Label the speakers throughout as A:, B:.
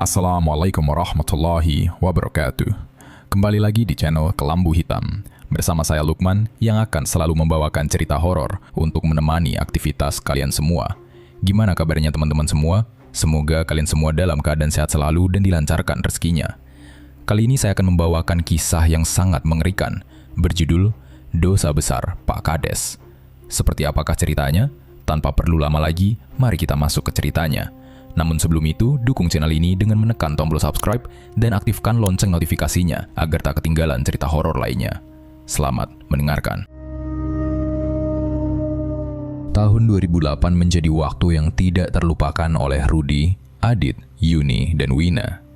A: Assalamualaikum warahmatullahi wabarakatuh. Kembali lagi di channel Kelambu Hitam. Bersama saya Lukman yang akan selalu membawakan cerita horor untuk menemani aktivitas kalian semua. Gimana kabarnya teman-teman semua? Semoga kalian semua dalam keadaan sehat selalu dan dilancarkan rezekinya. Kali ini saya akan membawakan kisah yang sangat mengerikan, berjudul Dosa Besar Pak Kades. Seperti apakah ceritanya? Tanpa perlu lama lagi, mari kita masuk ke ceritanya. Namun sebelum itu, dukung channel ini dengan menekan tombol subscribe dan aktifkan lonceng notifikasinya agar tak ketinggalan cerita horor lainnya. Selamat mendengarkan. Tahun 2008 menjadi waktu yang tidak terlupakan oleh Rudy, Adit, Yuni, dan Wina.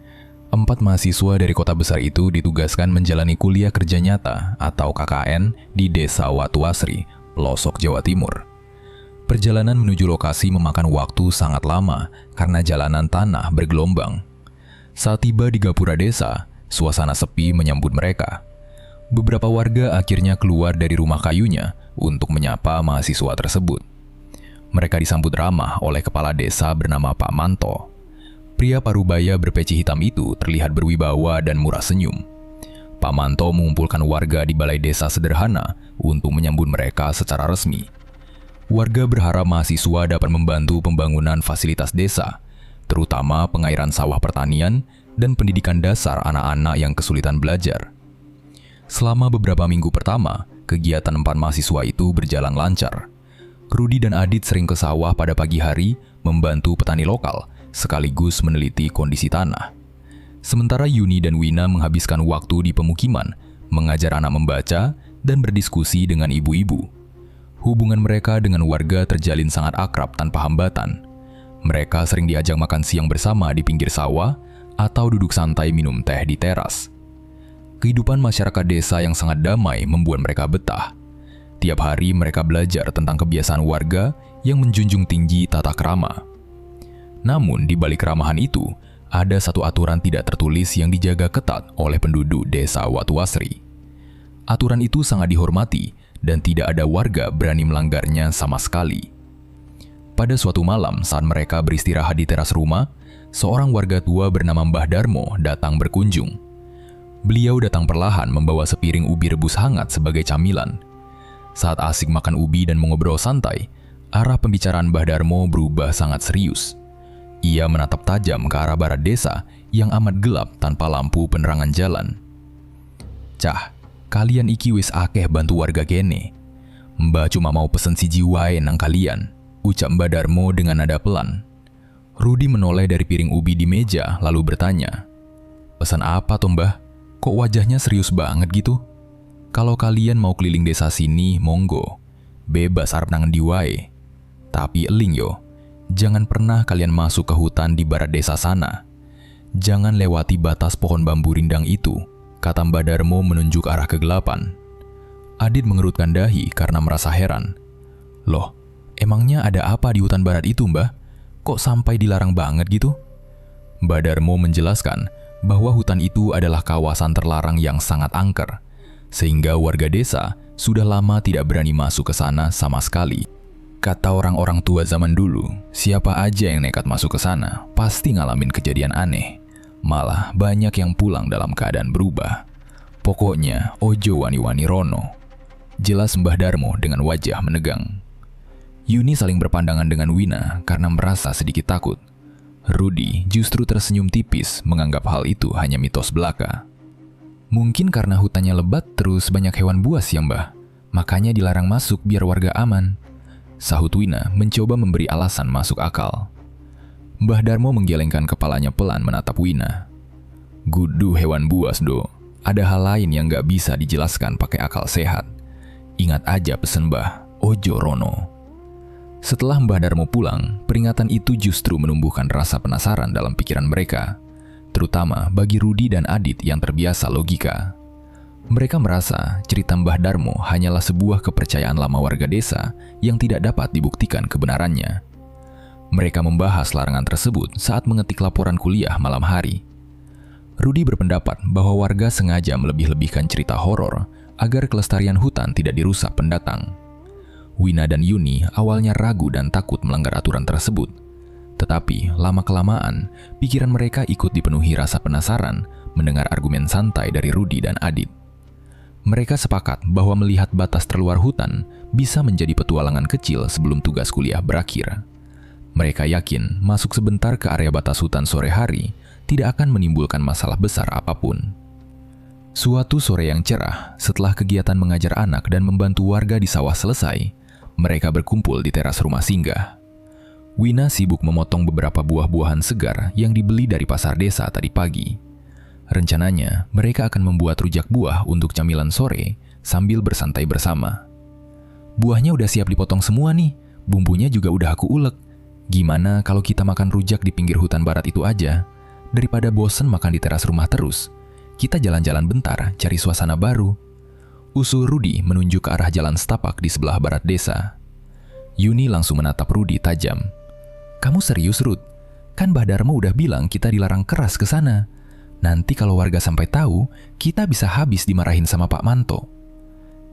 A: 4 mahasiswa dari kota besar itu ditugaskan menjalani kuliah kerja nyata atau KKN di Desa Watuasri, Pelosok, Jawa Timur. Perjalanan menuju lokasi memakan waktu sangat lama karena jalanan tanah bergelombang. Saat tiba di gapura desa, suasana sepi menyambut mereka. Beberapa warga akhirnya keluar dari rumah kayunya untuk menyapa mahasiswa tersebut. Mereka disambut ramah oleh kepala desa bernama Pak Manto. Pria parubaya berpeci hitam itu terlihat berwibawa dan murah senyum. Pak Manto mengumpulkan warga di balai desa sederhana untuk menyambut mereka secara resmi. Warga berharap mahasiswa dapat membantu pembangunan fasilitas desa, terutama pengairan sawah pertanian dan pendidikan dasar anak-anak yang kesulitan belajar. Selama beberapa minggu pertama, kegiatan 4 mahasiswa itu berjalan lancar. Rudy dan Adit sering ke sawah pada pagi hari membantu petani lokal, sekaligus meneliti kondisi tanah. Sementara Yuni dan Wina menghabiskan waktu di pemukiman, mengajar anak membaca, dan berdiskusi dengan ibu-ibu. Hubungan mereka dengan warga terjalin sangat akrab tanpa hambatan. Mereka sering diajak makan siang bersama di pinggir sawah atau duduk santai minum teh di teras. Kehidupan masyarakat desa yang sangat damai membuat mereka betah. Tiap hari mereka belajar tentang kebiasaan warga yang menjunjung tinggi tata krama. Namun di balik keramahan itu, ada satu aturan tidak tertulis yang dijaga ketat oleh penduduk desa Watuasri. Aturan itu sangat dihormati dan tidak ada warga berani melanggarnya sama sekali. Pada suatu malam saat mereka beristirahat di teras rumah, seorang warga tua bernama Mbah Darmo datang berkunjung. Beliau datang perlahan membawa sepiring ubi rebus hangat sebagai camilan. Saat asik makan ubi dan mengobrol santai, arah pembicaraan Mbah Darmo berubah sangat serius. Ia menatap tajam ke arah barat desa yang amat gelap tanpa lampu penerangan jalan. "Cah, kalian iki wis akeh bantu warga kene. Mbah cuma mau pesen siji wae nang kalian," ucap Mbah Darmo dengan nada pelan. Rudy menoleh dari piring ubi di meja lalu bertanya, "Pesan apa toh Mbah? Kok wajahnya serius banget gitu? Kalau kalian mau keliling desa sini, monggo. Bebas arep nang ndi wae. Tapi eling yo, jangan pernah kalian masuk ke hutan di barat desa sana. Jangan lewati batas pohon bambu rindang itu," kata Mbah Darmo menunjuk arah kegelapan. Adit mengerutkan dahi karena merasa heran. "Loh, emangnya ada apa di hutan barat itu, Mbah? Kok sampai dilarang banget gitu?" Mbah Darmo menjelaskan bahwa hutan itu adalah kawasan terlarang yang sangat angker, sehingga warga desa sudah lama tidak berani masuk ke sana sama sekali. Kata orang-orang tua zaman dulu, siapa aja yang nekat masuk ke sana pasti ngalamin kejadian aneh. Malah banyak yang pulang dalam keadaan berubah. Pokoknya ojo wani-wani rono, jelas Mbah Darmo dengan wajah menegang. Yuni saling berpandangan dengan Wina karena merasa sedikit takut. Rudy justru tersenyum tipis menganggap hal itu hanya mitos belaka. "Mungkin karena hutannya lebat terus banyak hewan buas ya Mbah, makanya dilarang masuk biar warga aman," sahut Wina mencoba memberi alasan masuk akal. Mbah Darmo menggelengkan kepalanya pelan menatap Wina. "Gudu hewan buas do, ada hal lain yang gak bisa dijelaskan pakai akal sehat. Ingat aja pesen Mbah, ojo rono." Setelah Mbah Darmo pulang, peringatan itu justru menumbuhkan rasa penasaran dalam pikiran mereka, terutama bagi Rudy dan Adit yang terbiasa logika. Mereka merasa cerita Mbah Darmo hanyalah sebuah kepercayaan lama warga desa yang tidak dapat dibuktikan kebenarannya. Mereka membahas larangan tersebut saat mengetik laporan kuliah malam hari. Rudy berpendapat bahwa warga sengaja melebih-lebihkan cerita horor agar kelestarian hutan tidak dirusak pendatang. Wina dan Yuni awalnya ragu dan takut melanggar aturan tersebut. Tetapi lama-kelamaan, pikiran mereka ikut dipenuhi rasa penasaran mendengar argumen santai dari Rudy dan Adit. Mereka sepakat bahwa melihat batas terluar hutan bisa menjadi petualangan kecil sebelum tugas kuliah berakhir. Mereka yakin masuk sebentar ke area batas hutan sore hari tidak akan menimbulkan masalah besar apapun. Suatu sore yang cerah, setelah kegiatan mengajar anak dan membantu warga di sawah selesai, mereka berkumpul di teras rumah singgah. Wina sibuk memotong beberapa buah-buahan segar yang dibeli dari pasar desa tadi pagi. Rencananya, mereka akan membuat rujak buah untuk camilan sore sambil bersantai bersama. Buahnya udah siap dipotong semua nih, bumbunya juga udah aku ulek. Gimana kalau kita makan rujak di pinggir hutan barat itu aja? Daripada bosen makan di teras rumah terus, kita jalan-jalan bentar cari suasana baru. Usul Rudy menunjuk ke arah jalan setapak di sebelah barat desa. Yuni langsung menatap Rudy tajam. Kamu serius, Rud? Kan Mbah Dharma udah bilang kita dilarang keras ke sana. Nanti kalau warga sampai tahu, kita bisa habis dimarahin sama Pak Manto.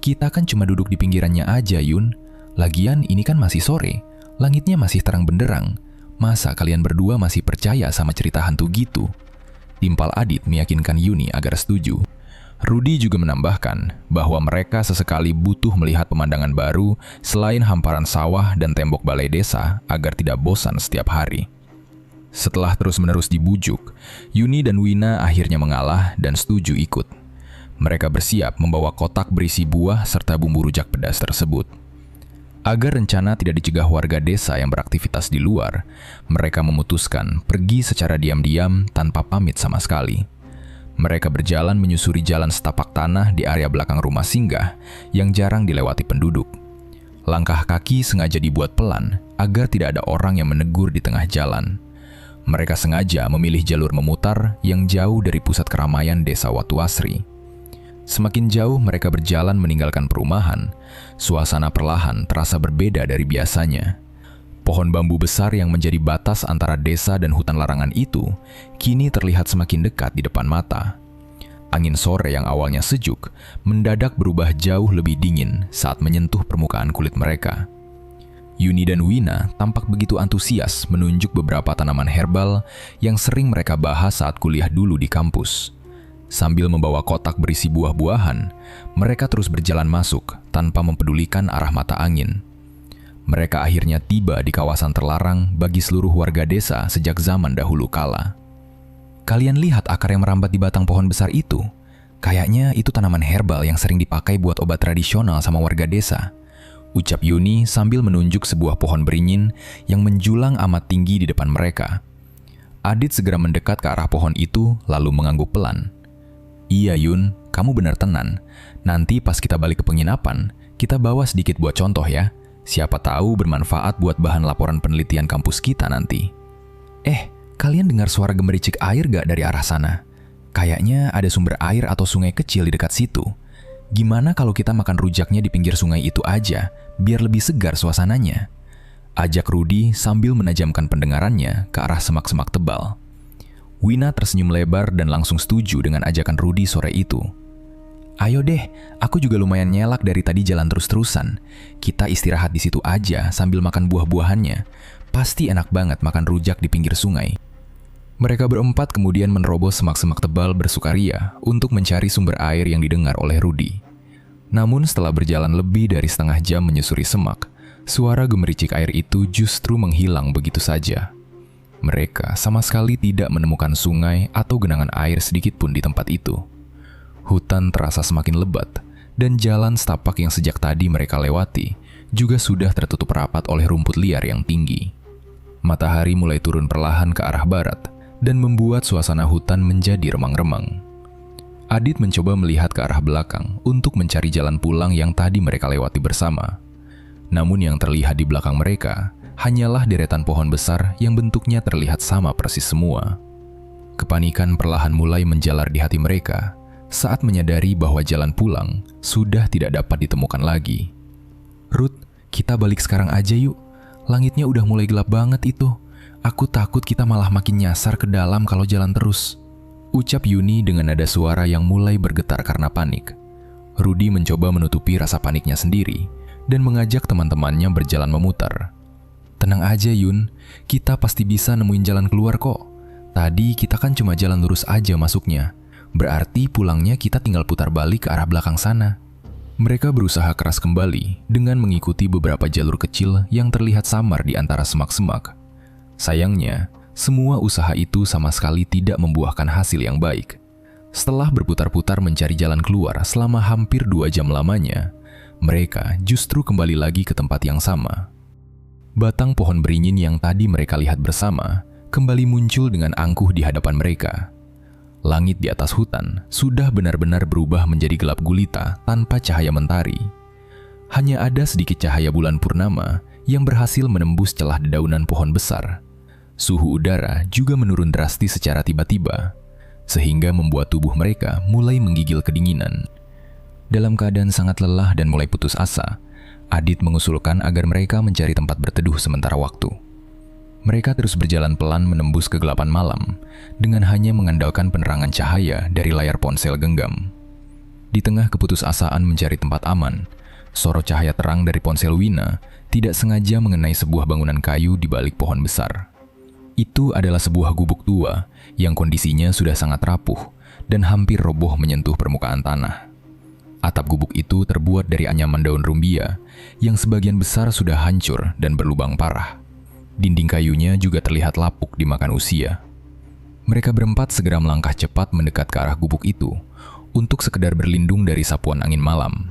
A: Kita kan cuma duduk di pinggirannya aja, Yun. Lagian ini kan masih sore, langitnya masih terang benderang. Masa kalian berdua masih percaya sama cerita hantu gitu? Timpal Adit meyakinkan Yuni agar setuju. Rudy juga menambahkan bahwa mereka sesekali butuh melihat pemandangan baru selain hamparan sawah dan tembok balai desa agar tidak bosan setiap hari. Setelah terus-menerus dibujuk, Yuni dan Wina akhirnya mengalah dan setuju ikut. Mereka bersiap membawa kotak berisi buah serta bumbu rujak pedas tersebut. Agar rencana tidak dicegah warga desa yang beraktivitas di luar, mereka memutuskan pergi secara diam-diam tanpa pamit sama sekali. Mereka berjalan menyusuri jalan setapak tanah di area belakang rumah singgah yang jarang dilewati penduduk. Langkah kaki sengaja dibuat pelan agar tidak ada orang yang menegur di tengah jalan. Mereka sengaja memilih jalur memutar yang jauh dari pusat keramaian desa Watu Asri. Semakin jauh mereka berjalan meninggalkan perumahan, suasana perlahan terasa berbeda dari biasanya. Pohon bambu besar yang menjadi batas antara desa dan hutan larangan itu kini terlihat semakin dekat di depan mata. Angin sore yang awalnya sejuk mendadak berubah jauh lebih dingin saat menyentuh permukaan kulit mereka. Yuni dan Wina tampak begitu antusias menunjuk beberapa tanaman herbal yang sering mereka bahas saat kuliah dulu di kampus. Sambil membawa kotak berisi buah-buahan, mereka terus berjalan masuk tanpa mempedulikan arah mata angin. Mereka akhirnya tiba di kawasan terlarang bagi seluruh warga desa sejak zaman dahulu kala. Kalian lihat akar yang merambat di batang pohon besar itu? Kayaknya itu tanaman herbal yang sering dipakai buat obat tradisional sama warga desa. Ucap Yuni sambil menunjuk sebuah pohon beringin yang menjulang amat tinggi di depan mereka. Adit segera mendekat ke arah pohon itu lalu mengangguk pelan. Iya Yun, kamu benar tenan. Nanti pas kita balik ke penginapan, kita bawa sedikit buat contoh ya. Siapa tahu bermanfaat buat bahan laporan penelitian kampus kita nanti. Kalian dengar suara gemericik air gak dari arah sana? Kayaknya ada sumber air atau sungai kecil di dekat situ. Gimana kalau kita makan rujaknya di pinggir sungai itu aja, biar lebih segar suasananya? Ajak Rudy sambil menajamkan pendengarannya ke arah semak-semak tebal. Wina tersenyum lebar dan langsung setuju dengan ajakan Rudy sore itu. Ayo deh, aku juga lumayan nyelak dari tadi jalan terus-terusan. Kita istirahat di situ aja sambil makan buah-buahannya. Pasti enak banget makan rujak di pinggir sungai. Mereka berempat kemudian menerobos semak-semak tebal bersukaria untuk mencari sumber air yang didengar oleh Rudy. Namun setelah berjalan lebih dari setengah jam menyusuri semak, suara gemericik air itu justru menghilang begitu saja. Mereka sama sekali tidak menemukan sungai atau genangan air sedikit pun di tempat itu. Hutan terasa semakin lebat, dan jalan setapak yang sejak tadi mereka lewati juga sudah tertutup rapat oleh rumput liar yang tinggi. Matahari mulai turun perlahan ke arah barat, dan membuat suasana hutan menjadi remang-remang. Adit mencoba melihat ke arah belakang untuk mencari jalan pulang yang tadi mereka lewati bersama. Namun yang terlihat di belakang mereka hanyalah deretan pohon besar yang bentuknya terlihat sama persis semua. Kepanikan perlahan mulai menjalar di hati mereka saat menyadari bahwa jalan pulang sudah tidak dapat ditemukan lagi. Ruth, kita balik sekarang aja yuk. Langitnya udah mulai gelap banget itu. Aku takut kita malah makin nyasar ke dalam kalau jalan terus. Ucap Yuni dengan nada suara yang mulai bergetar karena panik. Rudy mencoba menutupi rasa paniknya sendiri dan mengajak teman-temannya berjalan memutar. Tenang aja Yun, kita pasti bisa nemuin jalan keluar kok. Tadi kita kan cuma jalan lurus aja masuknya. Berarti pulangnya kita tinggal putar balik ke arah belakang sana. Mereka berusaha keras kembali dengan mengikuti beberapa jalur kecil yang terlihat samar di antara semak-semak. Sayangnya, semua usaha itu sama sekali tidak membuahkan hasil yang baik. Setelah berputar-putar mencari jalan keluar selama hampir 2 jam lamanya, mereka justru kembali lagi ke tempat yang sama. Batang pohon beringin yang tadi mereka lihat bersama kembali muncul dengan angkuh di hadapan mereka. Langit di atas hutan sudah benar-benar berubah menjadi gelap gulita tanpa cahaya mentari. Hanya ada sedikit cahaya bulan purnama yang berhasil menembus celah dedaunan pohon besar. Suhu udara juga menurun drastis secara tiba-tiba, sehingga membuat tubuh mereka mulai menggigil kedinginan. Dalam keadaan sangat lelah dan mulai putus asa, Adit mengusulkan agar mereka mencari tempat berteduh sementara waktu. Mereka terus berjalan pelan menembus kegelapan malam dengan hanya mengandalkan penerangan cahaya dari layar ponsel genggam. Di tengah keputusasaan mencari tempat aman, sorot cahaya terang dari ponsel Wina tidak sengaja mengenai sebuah bangunan kayu di balik pohon besar. Itu adalah sebuah gubuk tua yang kondisinya sudah sangat rapuh dan hampir roboh menyentuh permukaan tanah. Atap gubuk itu terbuat dari anyaman daun rumbia yang sebagian besar sudah hancur dan berlubang parah. Dinding kayunya juga terlihat lapuk dimakan usia. Mereka berempat segera melangkah cepat mendekat ke arah gubuk itu untuk sekedar berlindung dari sapuan angin malam.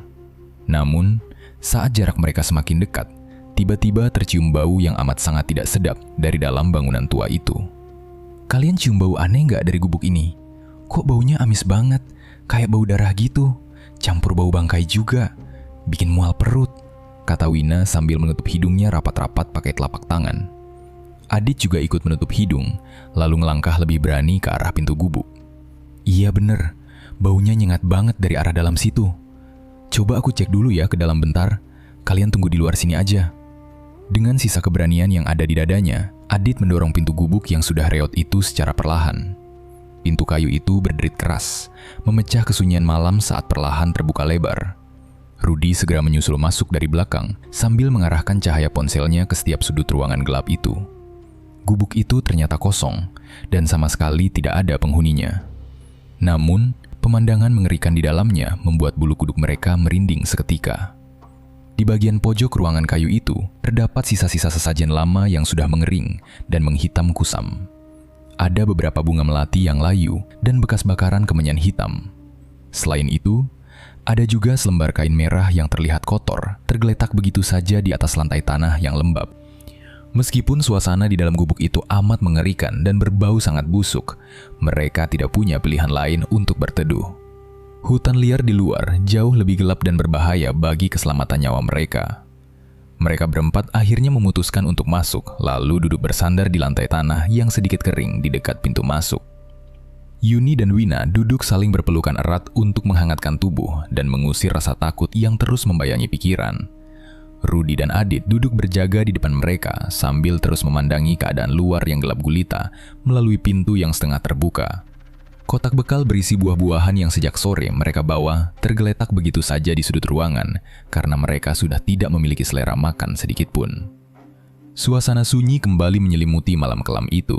A: Namun, saat jarak mereka semakin dekat, tiba-tiba tercium bau yang amat sangat tidak sedap dari dalam bangunan tua itu. Kalian cium bau aneh nggak dari gubuk ini? Kok baunya amis banget, kayak bau darah gitu? Campur bau bangkai juga, bikin mual perut, kata Wina sambil menutup hidungnya rapat-rapat pakai telapak tangan. Adit juga ikut menutup hidung, lalu ngelangkah lebih berani ke arah pintu gubuk. Iya bener, baunya nyengat banget dari arah dalam situ. Coba aku cek dulu ya ke dalam bentar, kalian tunggu di luar sini aja. Dengan sisa keberanian yang ada di dadanya, Adit mendorong pintu gubuk yang sudah reot itu secara perlahan. Pintu kayu itu berderit keras, memecah kesunyian malam saat perlahan terbuka lebar. Rudy segera menyusul masuk dari belakang sambil mengarahkan cahaya ponselnya ke setiap sudut ruangan gelap itu. Gubuk itu ternyata kosong dan sama sekali tidak ada penghuninya. Namun, pemandangan mengerikan di dalamnya membuat bulu kuduk mereka merinding seketika. Di bagian pojok ruangan kayu itu, terdapat sisa-sisa sesajen lama yang sudah mengering dan menghitam kusam. Ada beberapa bunga melati yang layu dan bekas bakaran kemenyan hitam. Selain itu, ada juga selembar kain merah yang terlihat kotor, tergeletak begitu saja di atas lantai tanah yang lembab. Meskipun suasana di dalam gubuk itu amat mengerikan dan berbau sangat busuk, mereka tidak punya pilihan lain untuk berteduh. Hutan liar di luar jauh lebih gelap dan berbahaya bagi keselamatan nyawa mereka. Mereka berempat akhirnya memutuskan untuk masuk, lalu duduk bersandar di lantai tanah yang sedikit kering di dekat pintu masuk. Yuni dan Wina duduk saling berpelukan erat untuk menghangatkan tubuh dan mengusir rasa takut yang terus membayangi pikiran. Rudy dan Adit duduk berjaga di depan mereka sambil terus memandangi keadaan luar yang gelap gulita melalui pintu yang setengah terbuka. Kotak bekal berisi buah-buahan yang sejak sore mereka bawa tergeletak begitu saja di sudut ruangan karena mereka sudah tidak memiliki selera makan sedikit pun. Suasana sunyi kembali menyelimuti malam kelam itu.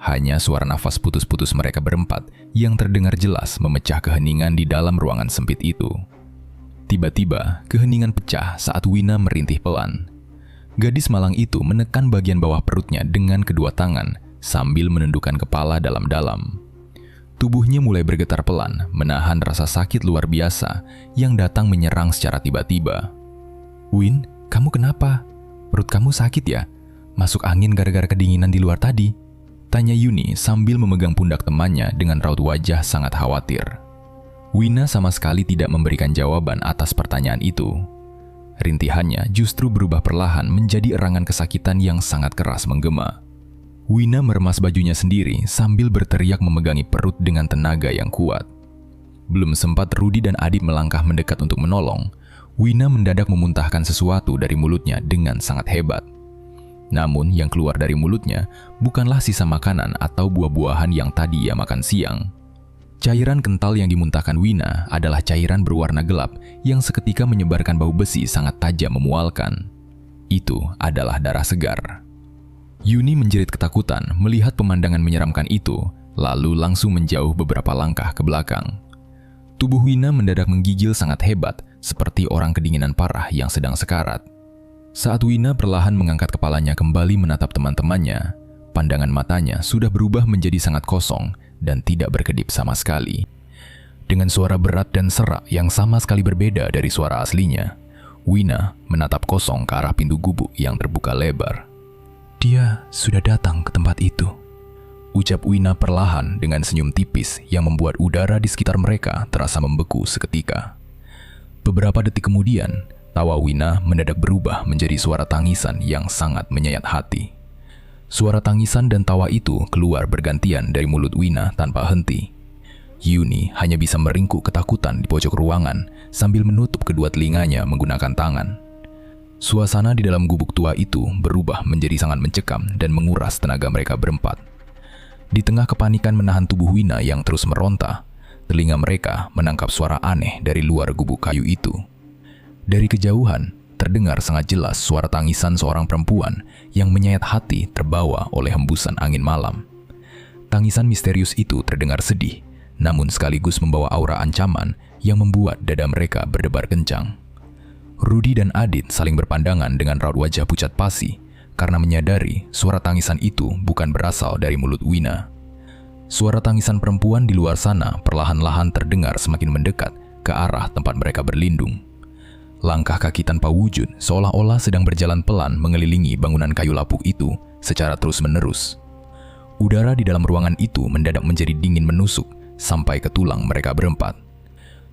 A: Hanya suara nafas putus-putus mereka berempat yang terdengar jelas memecah keheningan di dalam ruangan sempit itu. Tiba-tiba, keheningan pecah saat Wina merintih pelan. Gadis malang itu menekan bagian bawah perutnya dengan kedua tangan sambil menundukkan kepala dalam-dalam. Tubuhnya mulai bergetar pelan, menahan rasa sakit luar biasa yang datang menyerang secara tiba-tiba. "Win, kamu kenapa? Perut kamu sakit ya? Masuk angin gara-gara kedinginan di luar tadi?" tanya Yuni sambil memegang pundak temannya dengan raut wajah sangat khawatir. Wina sama sekali tidak memberikan jawaban atas pertanyaan itu. Rintihannya justru berubah perlahan menjadi erangan kesakitan yang sangat keras menggema. Wina meremas bajunya sendiri sambil berteriak memegangi perut dengan tenaga yang kuat. Belum sempat Rudy dan Adit melangkah mendekat untuk menolong, Wina mendadak memuntahkan sesuatu dari mulutnya dengan sangat hebat. Namun yang keluar dari mulutnya bukanlah sisa makanan atau buah-buahan yang tadi ia makan siang. Cairan kental yang dimuntahkan Wina adalah cairan berwarna gelap yang seketika menyebarkan bau besi sangat tajam memualkan. Itu adalah darah segar. Yuni menjerit ketakutan melihat pemandangan menyeramkan itu, lalu langsung menjauh beberapa langkah ke belakang. Tubuh Wina mendadak menggigil sangat hebat, seperti orang kedinginan parah yang sedang sekarat. Saat Wina perlahan mengangkat kepalanya kembali menatap teman-temannya, pandangan matanya sudah berubah menjadi sangat kosong dan tidak berkedip sama sekali. Dengan suara berat dan serak yang sama sekali berbeda dari suara aslinya, Wina menatap kosong ke arah pintu gubuk yang terbuka lebar. "Dia sudah datang ke tempat itu," ucap Wina perlahan dengan senyum tipis yang membuat udara di sekitar mereka terasa membeku seketika. Beberapa detik kemudian, tawa Wina mendadak berubah menjadi suara tangisan yang sangat menyayat hati. Suara tangisan dan tawa itu keluar bergantian dari mulut Wina tanpa henti. Yuni hanya bisa meringkuk ketakutan di pojok ruangan sambil menutup kedua telinganya menggunakan tangan. Suasana di dalam gubuk tua itu berubah menjadi sangat mencekam dan menguras tenaga mereka berempat. Di tengah kepanikan menahan tubuh Wina yang terus meronta, telinga mereka menangkap suara aneh dari luar gubuk kayu itu. Dari kejauhan, terdengar sangat jelas suara tangisan seorang perempuan yang menyayat hati terbawa oleh hembusan angin malam. Tangisan misterius itu terdengar sedih, namun sekaligus membawa aura ancaman yang membuat dada mereka berdebar kencang. Rudy dan Adit saling berpandangan dengan raut wajah pucat pasi, karena menyadari suara tangisan itu bukan berasal dari mulut Wina. Suara tangisan perempuan di luar sana perlahan-lahan terdengar semakin mendekat ke arah tempat mereka berlindung. Langkah kaki tanpa wujud seolah-olah sedang berjalan pelan mengelilingi bangunan kayu lapuk itu secara terus-menerus. Udara di dalam ruangan itu mendadak menjadi dingin menusuk sampai ke tulang mereka berempat.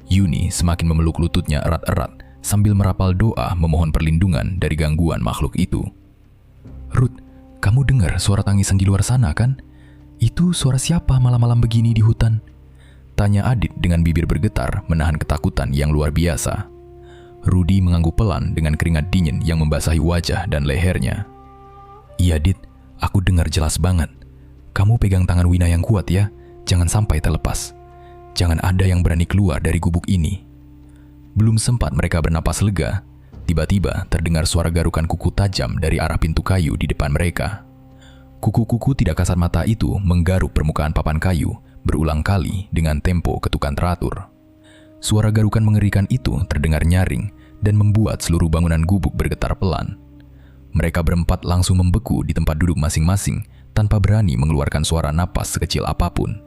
A: Yuni semakin memeluk lututnya erat-erat sambil merapal doa memohon perlindungan dari gangguan makhluk itu. "Ruth, kamu dengar suara tangisan di luar sana kan? Itu suara siapa malam-malam begini di hutan?" tanya Adit dengan bibir bergetar menahan ketakutan yang luar biasa. Rudy mengangguk pelan dengan keringat dingin yang membasahi wajah dan lehernya. "Iya, Dit, aku dengar jelas banget. Kamu pegang tangan Wina yang kuat ya, jangan sampai terlepas. Jangan ada yang berani keluar dari gubuk ini." Belum sempat mereka bernapas lega, tiba-tiba terdengar suara garukan kuku tajam dari arah pintu kayu di depan mereka. Kuku-kuku tidak kasat mata itu menggaruk permukaan papan kayu berulang kali dengan tempo ketukan teratur. Suara garukan mengerikan itu terdengar nyaring dan membuat seluruh bangunan gubuk bergetar pelan. Mereka berempat langsung membeku di tempat duduk masing-masing tanpa berani mengeluarkan suara napas sekecil apapun.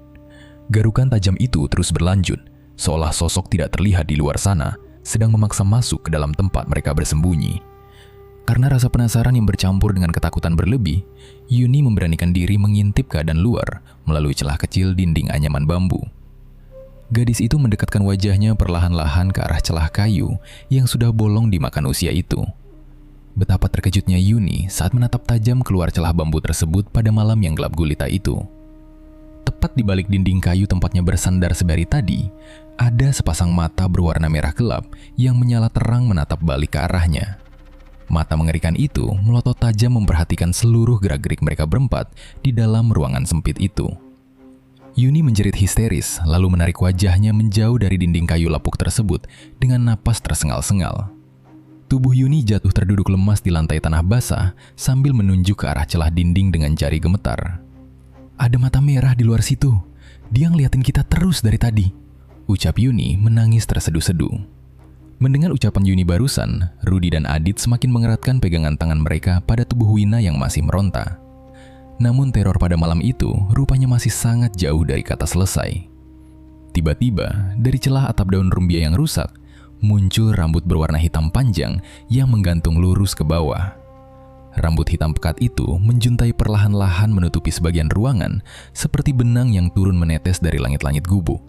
A: Garukan tajam itu terus berlanjut, seolah sosok tidak terlihat di luar sana sedang memaksa masuk ke dalam tempat mereka bersembunyi. Karena rasa penasaran yang bercampur dengan ketakutan berlebih, Yuni memberanikan diri mengintip keadaan luar melalui celah kecil dinding anyaman bambu. Gadis itu mendekatkan wajahnya perlahan-lahan ke arah celah kayu yang sudah bolong dimakan usia itu. Betapa terkejutnya Yuni saat menatap tajam keluar celah bambu tersebut pada malam yang gelap gulita itu. Tepat di balik dinding kayu tempatnya bersandar sebari tadi, ada sepasang mata berwarna merah gelap yang menyala terang menatap balik ke arahnya. Mata mengerikan itu melotot tajam memperhatikan seluruh gerak-gerik mereka berempat di dalam ruangan sempit itu. Yuni menjerit histeris, lalu menarik wajahnya menjauh dari dinding kayu lapuk tersebut dengan napas tersengal-sengal. Tubuh Yuni jatuh terduduk lemas di lantai tanah basah sambil menunjuk ke arah celah dinding dengan jari gemetar. "Ada mata merah di luar situ. Dia ngeliatin kita terus dari tadi," ucap Yuni menangis terseduh-seduh. Mendengar ucapan Yuni barusan, Rudy dan Adit semakin mengeratkan pegangan tangan mereka pada tubuh Wina yang masih meronta. Namun teror pada malam itu rupanya masih sangat jauh dari kata selesai. Tiba-tiba, dari celah atap daun rumbia yang rusak, muncul rambut berwarna hitam panjang yang menggantung lurus ke bawah. Rambut hitam pekat itu menjuntai perlahan-lahan menutupi sebagian ruangan seperti benang yang turun menetes dari langit-langit gubuk.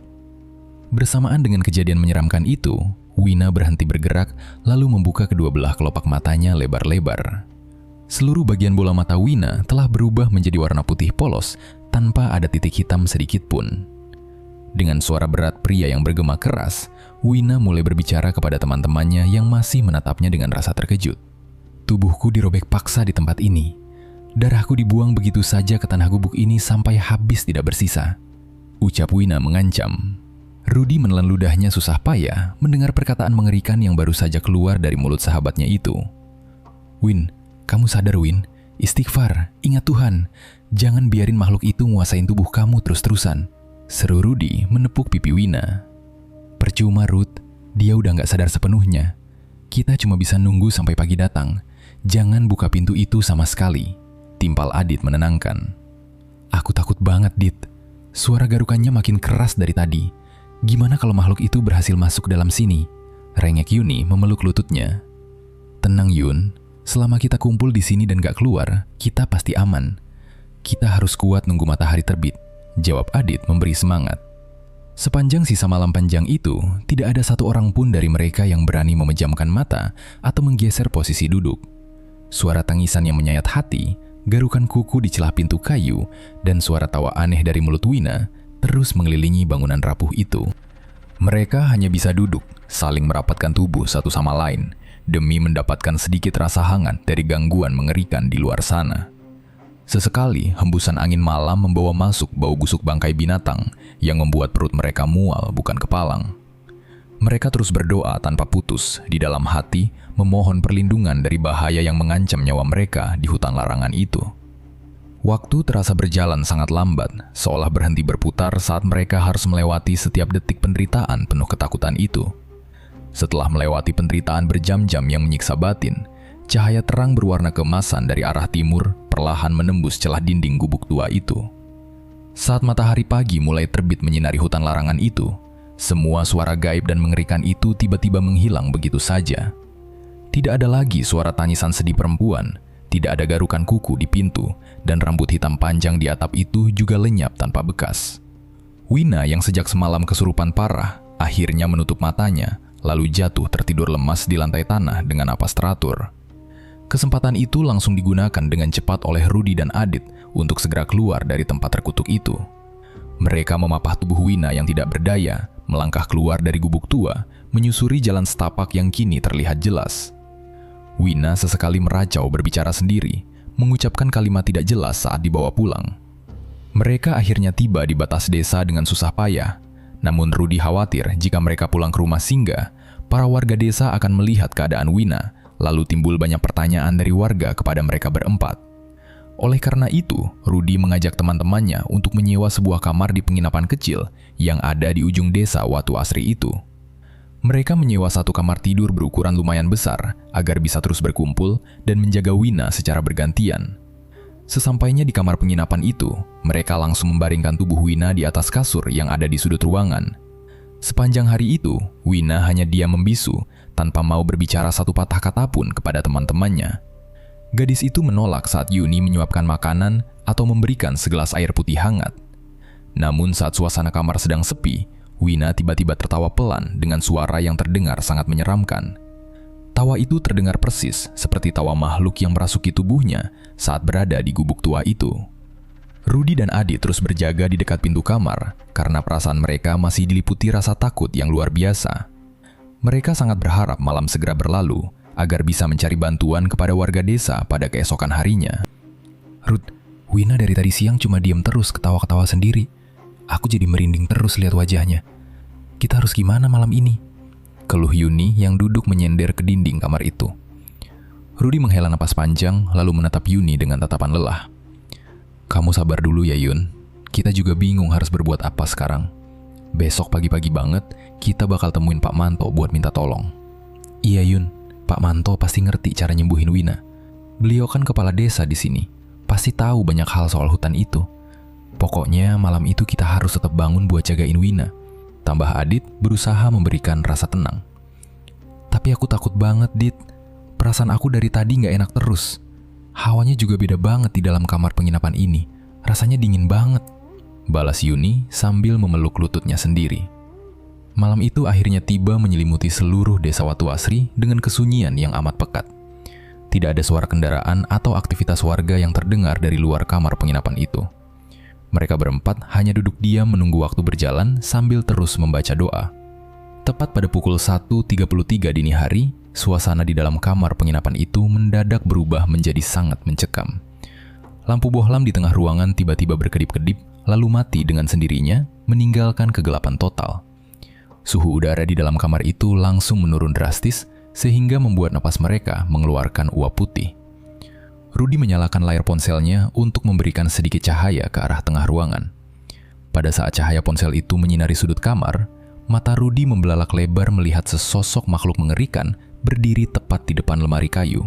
A: Bersamaan dengan kejadian menyeramkan itu, Wina berhenti bergerak lalu membuka kedua belah kelopak matanya lebar-lebar. Seluruh bagian bola mata Wina telah berubah menjadi warna putih polos tanpa ada titik hitam sedikit pun. Dengan suara berat pria yang bergema keras, Wina mulai berbicara kepada teman-temannya yang masih menatapnya dengan rasa terkejut. "Tubuhku dirobek paksa di tempat ini. Darahku dibuang begitu saja ke tanah gubuk ini sampai habis tidak bersisa," ucap Wina mengancam. Rudy menelan ludahnya susah payah mendengar perkataan mengerikan yang baru saja keluar dari mulut sahabatnya itu. Win, kamu sadar Win? Istighfar, ingat Tuhan. Jangan biarin makhluk itu nguasain tubuh kamu terus-terusan. Seru Rudy menepuk pipi Wina. Percuma Ruth, dia udah gak sadar sepenuhnya. Kita cuma bisa nunggu sampai pagi datang. Jangan buka pintu itu sama sekali. Timpal Adit menenangkan. Aku takut banget Dit. Suara garukannya makin keras dari tadi. Gimana kalau makhluk itu berhasil masuk dalam sini? Rengek Yuni memeluk lututnya. Tenang Yun, selama kita kumpul di sini dan gak keluar, kita pasti aman. Kita harus kuat nunggu matahari terbit, jawab Adit memberi semangat. Sepanjang sisa malam panjang itu, tidak ada satu orang pun dari mereka yang berani memejamkan mata atau menggeser posisi duduk. Suara tangisan yang menyayat hati, garukan kuku di celah pintu kayu, dan suara tawa aneh dari mulut Wina terus mengelilingi bangunan rapuh itu. Mereka hanya bisa duduk, saling merapatkan tubuh satu sama lain, demi mendapatkan sedikit rasa hangat dari gangguan mengerikan di luar sana. Sesekali, hembusan angin malam membawa masuk bau busuk bangkai binatang yang membuat perut mereka mual bukan kepalang. Mereka terus berdoa tanpa putus di dalam hati, memohon perlindungan dari bahaya yang mengancam nyawa mereka di hutan larangan itu. Waktu terasa berjalan sangat lambat, seolah berhenti berputar saat mereka harus melewati setiap detik penderitaan penuh ketakutan itu. Setelah melewati penderitaan berjam-jam yang menyiksa batin, cahaya terang berwarna keemasan dari arah timur perlahan menembus celah dinding gubuk tua itu. Saat matahari pagi mulai terbit menyinari hutan larangan itu, semua suara gaib dan mengerikan itu tiba-tiba menghilang begitu saja. Tidak ada lagi suara tangisan sedih perempuan, tidak ada garukan kuku di pintu, dan rambut hitam panjang di atap itu juga lenyap tanpa bekas. Wina yang sejak semalam kesurupan parah, akhirnya menutup matanya, lalu jatuh tertidur lemas di lantai tanah dengan napas teratur. Kesempatan itu langsung digunakan dengan cepat oleh Rudy dan Adit untuk segera keluar dari tempat terkutuk itu. Mereka memapah tubuh Wina yang tidak berdaya, melangkah keluar dari gubuk tua, menyusuri jalan setapak yang kini terlihat jelas. Wina sesekali meracau berbicara sendiri, mengucapkan kalimat tidak jelas saat dibawa pulang. Mereka akhirnya tiba di batas desa dengan susah payah, namun Rudy khawatir jika mereka pulang ke rumah singgah, para warga desa akan melihat keadaan Wina, lalu timbul banyak pertanyaan dari warga kepada mereka berempat. Oleh karena itu, Rudy mengajak teman-temannya untuk menyewa sebuah kamar di penginapan kecil yang ada di ujung desa Watu Asri itu. Mereka menyewa satu kamar tidur berukuran lumayan besar agar bisa terus berkumpul dan menjaga Wina secara bergantian. Sesampainya di kamar penginapan itu, mereka langsung membaringkan tubuh Wina di atas kasur yang ada di sudut ruangan. Sepanjang hari itu, Wina hanya diam membisu tanpa mau berbicara satu patah kata pun kepada teman-temannya. Gadis itu menolak saat Yuni menyuapkan makanan atau memberikan segelas air putih hangat. Namun saat suasana kamar sedang sepi, Wina tiba-tiba tertawa pelan dengan suara yang terdengar sangat menyeramkan. Tawa itu terdengar persis seperti tawa makhluk yang merasuki tubuhnya saat berada di gubuk tua itu. Rudy dan Adit terus berjaga di dekat pintu kamar karena perasaan mereka masih diliputi rasa takut yang luar biasa. Mereka sangat berharap malam segera berlalu agar bisa mencari bantuan kepada warga desa pada keesokan harinya. Ruth, Wina dari tadi siang cuma diam terus ketawa-ketawa sendiri. Aku jadi merinding terus lihat wajahnya. Kita harus gimana malam ini? Keluh Yuni yang duduk menyender ke dinding kamar itu. Rudy menghela napas panjang lalu menatap Yuni dengan tatapan lelah. Kamu sabar dulu ya Yun, kita juga bingung harus berbuat apa sekarang. Besok pagi-pagi banget, kita bakal temuin Pak Manto buat minta tolong. Iya Yun, Pak Manto pasti ngerti cara nyembuhin Wina. Beliau kan kepala desa di sini, pasti tahu banyak hal soal hutan itu. Pokoknya malam itu kita harus tetap bangun buat jagain Wina. Tambah Adit berusaha memberikan rasa tenang. Tapi aku takut banget Dit, perasaan aku dari tadi gak enak terus. Hawanya juga beda banget di dalam kamar penginapan ini. Rasanya dingin banget, balas Yuni sambil memeluk lututnya sendiri. Malam itu akhirnya tiba menyelimuti seluruh desa Watu Asri dengan kesunyian yang amat pekat. Tidak ada suara kendaraan atau aktivitas warga yang terdengar dari luar kamar penginapan itu. Mereka berempat hanya duduk diam menunggu waktu berjalan sambil terus membaca doa. Tepat pada pukul 1.33 dini hari, suasana di dalam kamar penginapan itu mendadak berubah menjadi sangat mencekam. Lampu bohlam di tengah ruangan tiba-tiba berkedip-kedip, lalu mati dengan sendirinya, meninggalkan kegelapan total. Suhu udara di dalam kamar itu langsung menurun drastis, sehingga membuat napas mereka mengeluarkan uap putih. Rudy menyalakan layar ponselnya untuk memberikan sedikit cahaya ke arah tengah ruangan. Pada saat cahaya ponsel itu menyinari sudut kamar, mata Rudy membelalak lebar melihat sesosok makhluk mengerikan berdiri tepat di depan lemari kayu.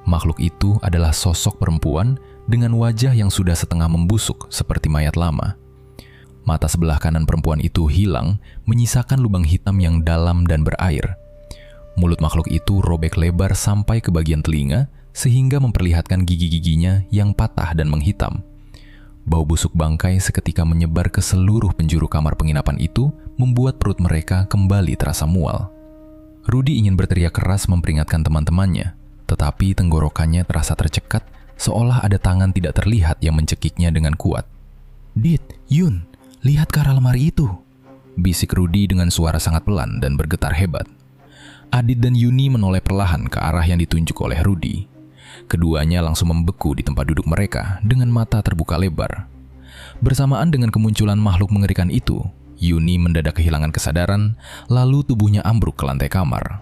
A: Makhluk itu adalah sosok perempuan dengan wajah yang sudah setengah membusuk seperti mayat lama. Mata sebelah kanan perempuan itu hilang, menyisakan lubang hitam yang dalam dan berair. Mulut makhluk itu robek lebar sampai ke bagian telinga, sehingga memperlihatkan gigi-giginya yang patah dan menghitam. Bau busuk bangkai seketika menyebar ke seluruh penjuru kamar penginapan itu, membuat perut mereka kembali terasa mual. Rudy ingin berteriak keras memperingatkan teman-temannya, tetapi tenggorokannya terasa tercekat, seolah ada tangan tidak terlihat yang mencekiknya dengan kuat. "Dit, Yun, lihat ke arah lemari itu," bisik Rudy dengan suara sangat pelan dan bergetar hebat. Adit dan Yuni menoleh perlahan ke arah yang ditunjuk oleh Rudy. Keduanya langsung membeku di tempat duduk mereka dengan mata terbuka lebar. Bersamaan dengan kemunculan makhluk mengerikan itu, Yuni mendadak kehilangan kesadaran, lalu tubuhnya ambruk ke lantai kamar.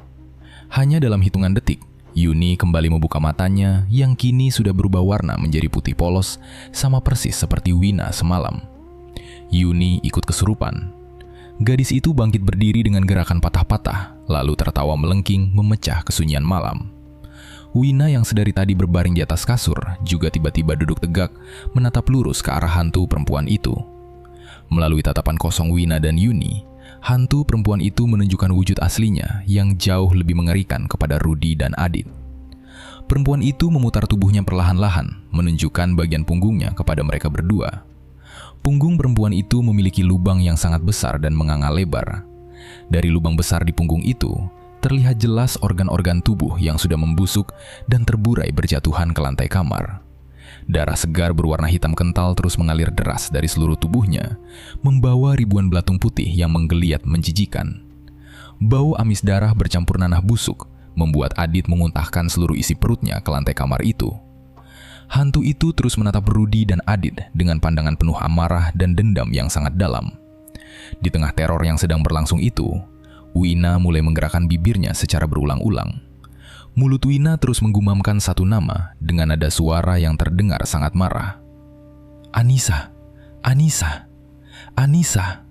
A: Hanya dalam hitungan detik, Yuni kembali membuka matanya yang kini sudah berubah warna menjadi putih polos, sama persis seperti Wina semalam. Yuni ikut kesurupan. Gadis itu bangkit berdiri dengan gerakan patah-patah, lalu tertawa melengking memecah kesunyian malam. Wina yang sedari tadi berbaring di atas kasur juga tiba-tiba duduk tegak, menatap lurus ke arah hantu perempuan itu. Melalui tatapan kosong Wina dan Yuni, hantu perempuan itu menunjukkan wujud aslinya yang jauh lebih mengerikan kepada Rudy dan Adit. Perempuan itu memutar tubuhnya perlahan-lahan, menunjukkan bagian punggungnya kepada mereka berdua. Punggung perempuan itu memiliki lubang yang sangat besar dan menganga lebar. Dari lubang besar di punggung itu, terlihat jelas organ-organ tubuh yang sudah membusuk dan terburai berjatuhan ke lantai kamar. Darah segar berwarna hitam kental terus mengalir deras dari seluruh tubuhnya, membawa ribuan belatung putih yang menggeliat menjijikan. Bau amis darah bercampur nanah busuk, membuat Adit memuntahkan seluruh isi perutnya ke lantai kamar itu. Hantu itu terus menatap Rudy dan Adit dengan pandangan penuh amarah dan dendam yang sangat dalam. Di tengah teror yang sedang berlangsung itu, Wina mulai menggerakkan bibirnya secara berulang-ulang. Mulut Wina terus menggumamkan satu nama dengan nada suara yang terdengar sangat marah. "Anissa, Anissa, Anissa."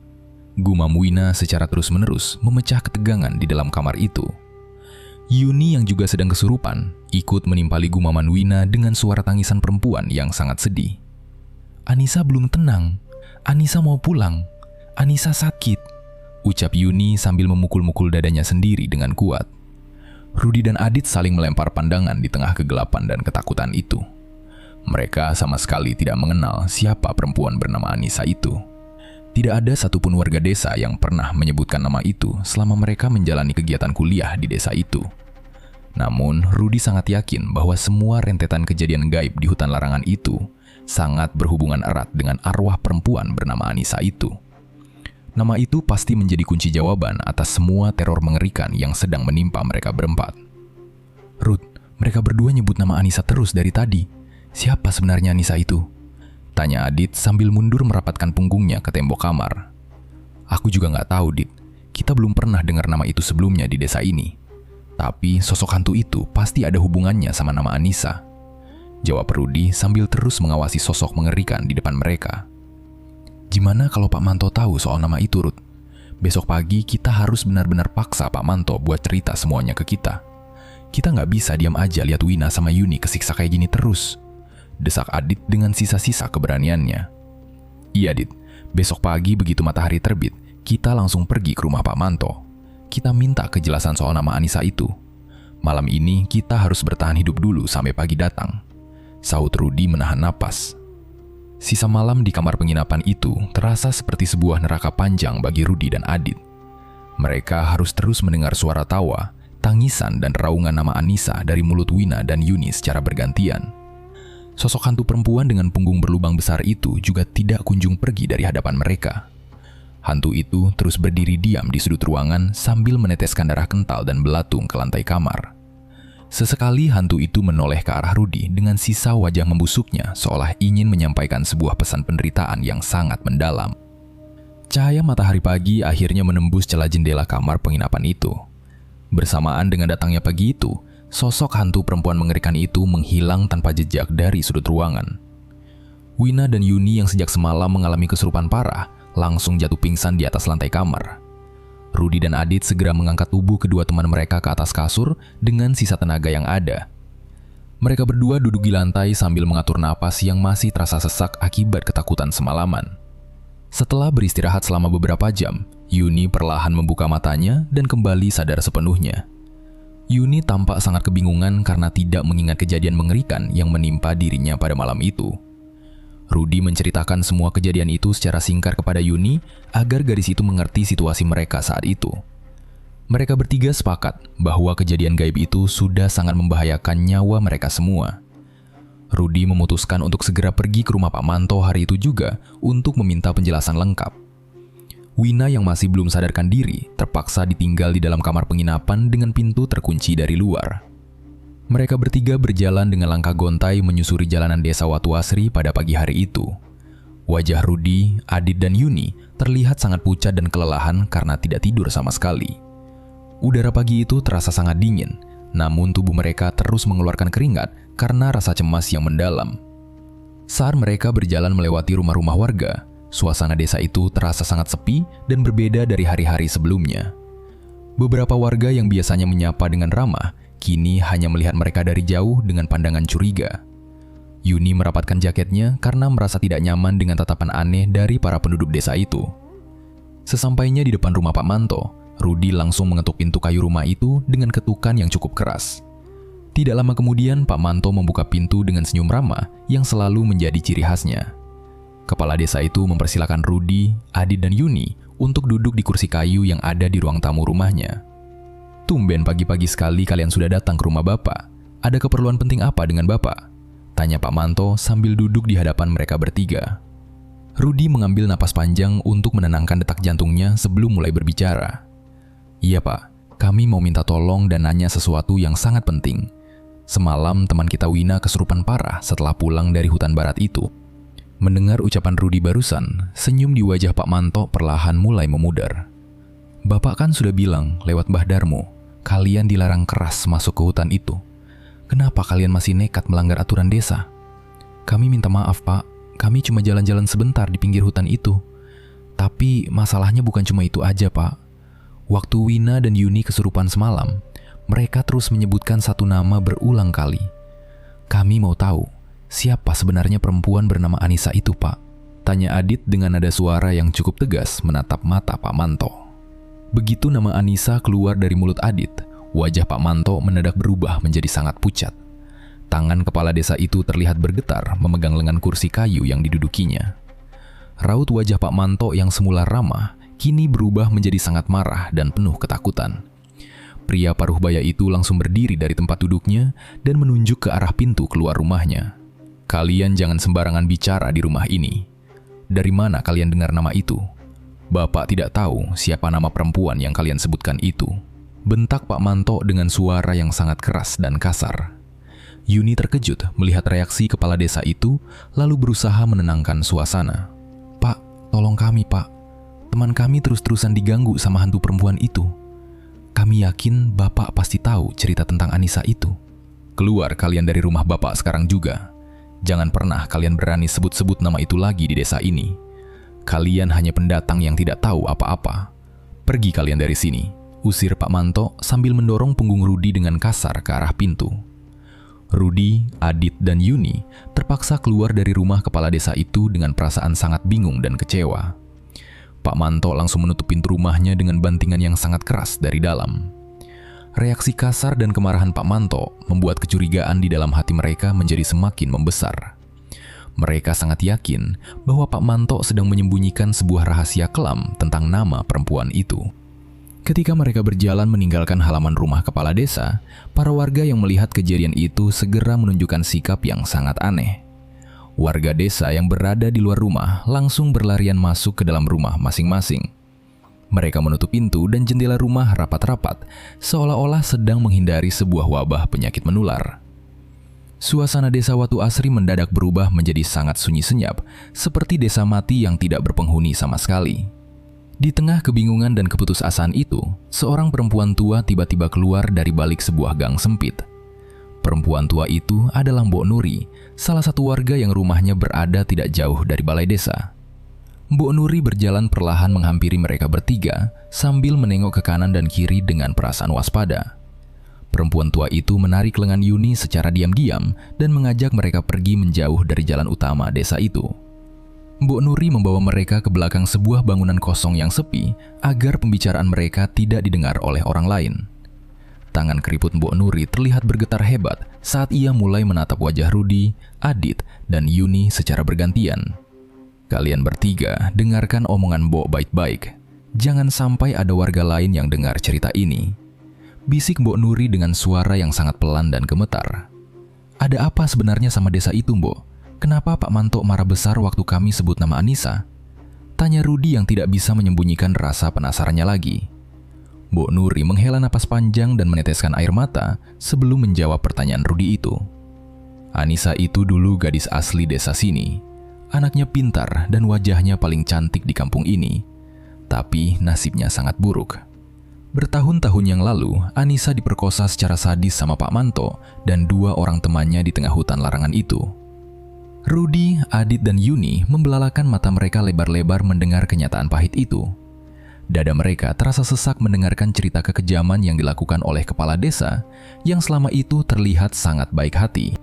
A: Gumam Wina secara terus-menerus memecah ketegangan di dalam kamar itu. Yuni yang juga sedang kesurupan ikut menimpali gumaman Wina dengan suara tangisan perempuan yang sangat sedih. "Anissa belum tenang. Anissa mau pulang. Anissa sakit," ucap Yuni sambil memukul-mukul dadanya sendiri dengan kuat. Rudy dan Adit saling melempar pandangan di tengah kegelapan dan ketakutan itu. Mereka sama sekali tidak mengenal siapa perempuan bernama Anissa itu. Tidak ada satupun warga desa yang pernah menyebutkan nama itu selama mereka menjalani kegiatan kuliah di desa itu. Namun, Rudy sangat yakin bahwa semua rentetan kejadian gaib di hutan larangan itu sangat berhubungan erat dengan arwah perempuan bernama Anissa itu. Nama itu pasti menjadi kunci jawaban atas semua teror mengerikan yang sedang menimpa mereka berempat. "Ruth, mereka berdua nyebut nama Anissa terus dari tadi. Siapa sebenarnya Anissa itu?" tanya Adit sambil mundur merapatkan punggungnya ke tembok kamar. "Aku juga nggak tahu, Dit. Kita belum pernah dengar nama itu sebelumnya di desa ini. Tapi sosok hantu itu pasti ada hubungannya sama nama Anissa," jawab Rudy sambil terus mengawasi sosok mengerikan di depan mereka. "Gimana kalau Pak Manto tahu soal nama itu, Ruth? Besok pagi kita harus benar-benar paksa Pak Manto buat cerita semuanya ke kita. Kita nggak bisa diam aja lihat Wina sama Yuni kesiksa kayak gini terus," desak Adit dengan sisa-sisa keberaniannya. "Iya, Dit. Besok pagi begitu matahari terbit, kita langsung pergi ke rumah Pak Manto. Kita minta kejelasan soal nama Anissa itu. Malam ini kita harus bertahan hidup dulu sampai pagi datang," sahut Rudy menahan napas. Sisa malam di kamar penginapan itu terasa seperti sebuah neraka panjang bagi Rudy dan Adit. Mereka harus terus mendengar suara tawa, tangisan, dan raungan nama Anissa dari mulut Wina dan Yuni secara bergantian. Sosok hantu perempuan dengan punggung berlubang besar itu juga tidak kunjung pergi dari hadapan mereka. Hantu itu terus berdiri diam di sudut ruangan sambil meneteskan darah kental dan belatung ke lantai kamar. Sesekali hantu itu menoleh ke arah Rudy dengan sisa wajah membusuknya seolah ingin menyampaikan sebuah pesan penderitaan yang sangat mendalam. Cahaya matahari pagi akhirnya menembus celah jendela kamar penginapan itu. Bersamaan dengan datangnya pagi itu, sosok hantu perempuan mengerikan itu menghilang tanpa jejak dari sudut ruangan. Wina dan Yuni yang sejak semalam mengalami kesurupan parah langsung jatuh pingsan di atas lantai kamar. Rudy dan Adit segera mengangkat tubuh kedua teman mereka ke atas kasur dengan sisa tenaga yang ada. Mereka berdua duduk di lantai sambil mengatur napas yang masih terasa sesak akibat ketakutan semalaman. Setelah beristirahat selama beberapa jam, Yuni perlahan membuka matanya dan kembali sadar sepenuhnya. Yuni tampak sangat kebingungan karena tidak mengingat kejadian mengerikan yang menimpa dirinya pada malam itu. Rudy menceritakan semua kejadian itu secara singkat kepada Yuni agar gadis itu mengerti situasi mereka saat itu. Mereka bertiga sepakat bahwa kejadian gaib itu sudah sangat membahayakan nyawa mereka semua. Rudy memutuskan untuk segera pergi ke rumah Pak Manto hari itu juga untuk meminta penjelasan lengkap. Wina yang masih belum sadarkan diri terpaksa ditinggal di dalam kamar penginapan dengan pintu terkunci dari luar. Mereka bertiga berjalan dengan langkah gontai menyusuri jalanan desa Watu Asri pada pagi hari itu. Wajah Rudy, Adit, dan Yuni terlihat sangat pucat dan kelelahan karena tidak tidur sama sekali. Udara pagi itu terasa sangat dingin, namun tubuh mereka terus mengeluarkan keringat karena rasa cemas yang mendalam. Saat mereka berjalan melewati rumah-rumah warga, suasana desa itu terasa sangat sepi dan berbeda dari hari-hari sebelumnya. Beberapa warga yang biasanya menyapa dengan ramah, kini hanya melihat mereka dari jauh dengan pandangan curiga. Yuni merapatkan jaketnya karena merasa tidak nyaman dengan tatapan aneh dari para penduduk desa itu. Sesampainya di depan rumah Pak Manto, Rudy langsung mengetuk pintu kayu rumah itu dengan ketukan yang cukup keras. Tidak lama kemudian, Pak Manto membuka pintu dengan senyum ramah yang selalu menjadi ciri khasnya. Kepala desa itu mempersilakan Rudy, Adit, dan Yuni untuk duduk di kursi kayu yang ada di ruang tamu rumahnya. "Tumben pagi-pagi sekali kalian sudah datang ke rumah Bapak. Ada keperluan penting apa dengan Bapak?" tanya Pak Manto sambil duduk di hadapan mereka bertiga. Rudy mengambil napas panjang untuk menenangkan detak jantungnya sebelum mulai berbicara. "Iya Pak, kami mau minta tolong dan nanya sesuatu yang sangat penting. Semalam teman kita Wina kesurupan parah setelah pulang dari hutan barat itu." Mendengar ucapan Rudy barusan, senyum di wajah Pak Manto perlahan mulai memudar. "Bapak kan sudah bilang lewat Mbah Darmo, kalian dilarang keras masuk ke hutan itu. Kenapa kalian masih nekat melanggar aturan desa? Kami minta maaf Pak, kami cuma jalan-jalan sebentar di pinggir hutan itu. Tapi masalahnya bukan cuma itu aja Pak. Waktu Wina dan Yuni kesurupan semalam, mereka terus menyebutkan satu nama berulang kali. Kami mau tahu, siapa sebenarnya perempuan bernama Anissa itu, Pak?" tanya Adit dengan nada suara yang cukup tegas menatap mata Pak Manto. Begitu nama Anissa keluar dari mulut Adit, wajah Pak Manto mendadak berubah menjadi sangat pucat. Tangan kepala desa itu terlihat bergetar memegang lengan kursi kayu yang didudukinya. Raut wajah Pak Manto yang semula ramah, kini berubah menjadi sangat marah dan penuh ketakutan. Pria paruh baya itu langsung berdiri dari tempat duduknya dan menunjuk ke arah pintu keluar rumahnya. "Kalian jangan sembarangan bicara di rumah ini. Dari mana kalian dengar nama itu? Bapak tidak tahu siapa nama perempuan yang kalian sebutkan itu," bentak Pak Manto dengan suara yang sangat keras dan kasar. Yuni terkejut melihat reaksi kepala desa itu, lalu berusaha menenangkan suasana. "Pak, tolong kami Pak. Teman kami terus-terusan diganggu sama hantu perempuan itu. Kami yakin Bapak pasti tahu cerita tentang Anissa itu." "Keluar kalian dari rumah Bapak sekarang juga. Jangan pernah kalian berani sebut-sebut nama itu lagi di desa ini. Kalian hanya pendatang yang tidak tahu apa-apa. Pergi kalian dari sini," usir Pak Manto sambil mendorong punggung Rudy dengan kasar ke arah pintu. Rudy, Adit, dan Yuni terpaksa keluar dari rumah kepala desa itu dengan perasaan sangat bingung dan kecewa. Pak Manto langsung menutup pintu rumahnya dengan bantingan yang sangat keras dari dalam. Reaksi kasar dan kemarahan Pak Manto membuat kecurigaan di dalam hati mereka menjadi semakin membesar. Mereka sangat yakin bahwa Pak Manto sedang menyembunyikan sebuah rahasia kelam tentang nama perempuan itu. Ketika mereka berjalan meninggalkan halaman rumah kepala desa, para warga yang melihat kejadian itu segera menunjukkan sikap yang sangat aneh. Warga desa yang berada di luar rumah langsung berlarian masuk ke dalam rumah masing-masing. Mereka menutup pintu dan jendela rumah rapat-rapat, seolah-olah sedang menghindari sebuah wabah penyakit menular. Suasana desa Watu Asri mendadak berubah menjadi sangat sunyi senyap, seperti desa mati yang tidak berpenghuni sama sekali. Di tengah kebingungan dan keputusasaan itu, seorang perempuan tua tiba-tiba keluar dari balik sebuah gang sempit. Perempuan tua itu adalah Mbok Nuri, salah satu warga yang rumahnya berada tidak jauh dari balai desa. Mbok Nuri berjalan perlahan menghampiri mereka bertiga sambil menengok ke kanan dan kiri dengan perasaan waspada. Perempuan tua itu menarik lengan Yuni secara diam-diam dan mengajak mereka pergi menjauh dari jalan utama desa itu. Mbok Nuri membawa mereka ke belakang sebuah bangunan kosong yang sepi agar pembicaraan mereka tidak didengar oleh orang lain. Tangan keriput Mbok Nuri terlihat bergetar hebat saat ia mulai menatap wajah Rudy, Adit, dan Yuni secara bergantian. Kalian bertiga dengarkan omongan Mbok baik-baik. Jangan sampai ada warga lain yang dengar cerita ini. Bisik Mbok Nuri dengan suara yang sangat pelan dan gemetar. Ada apa sebenarnya sama desa itu, Mbok? Kenapa Pak Manto marah besar waktu kami sebut nama Anissa? Tanya Rudy yang tidak bisa menyembunyikan rasa penasarannya lagi. Mbok Nuri menghela napas panjang dan meneteskan air mata sebelum menjawab pertanyaan Rudy itu. Anissa itu dulu gadis asli desa sini. Anaknya pintar dan wajahnya paling cantik di kampung ini. Tapi nasibnya sangat buruk. Bertahun-tahun yang lalu, Anissa diperkosa secara sadis sama Pak Manto dan dua orang temannya di tengah hutan larangan itu. Rudy, Adit, dan Yuni membelalakan mata mereka lebar-lebar mendengar kenyataan pahit itu. Dada mereka terasa sesak mendengarkan cerita kekejaman yang dilakukan oleh kepala desa yang selama itu terlihat sangat baik hati.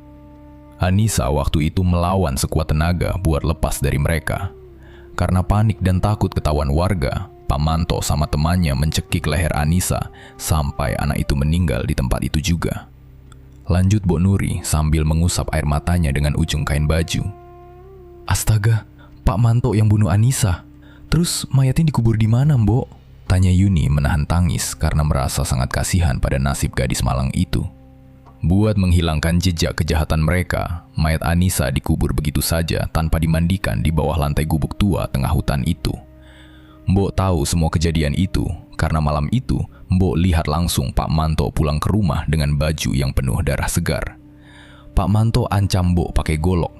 A: Anissa waktu itu melawan sekuat tenaga buat lepas dari mereka. Karena panik dan takut ketahuan warga, Pak Manto sama temannya mencekik leher Anissa sampai anak itu meninggal di tempat itu juga. Lanjut Mbok Nuri sambil mengusap air matanya dengan ujung kain baju. Astaga, Pak Manto yang bunuh Anissa. Terus mayatnya dikubur di mana, Mbok? Tanya Yuni menahan tangis karena merasa sangat kasihan pada nasib gadis malang itu. Buat menghilangkan jejak kejahatan mereka, mayat Anissa dikubur begitu saja tanpa dimandikan di bawah lantai gubuk tua tengah hutan itu. Mbok tahu semua kejadian itu karena malam itu Mbok lihat langsung Pak Manto pulang ke rumah dengan baju yang penuh darah segar. Pak Manto ancam Mbok pakai golok.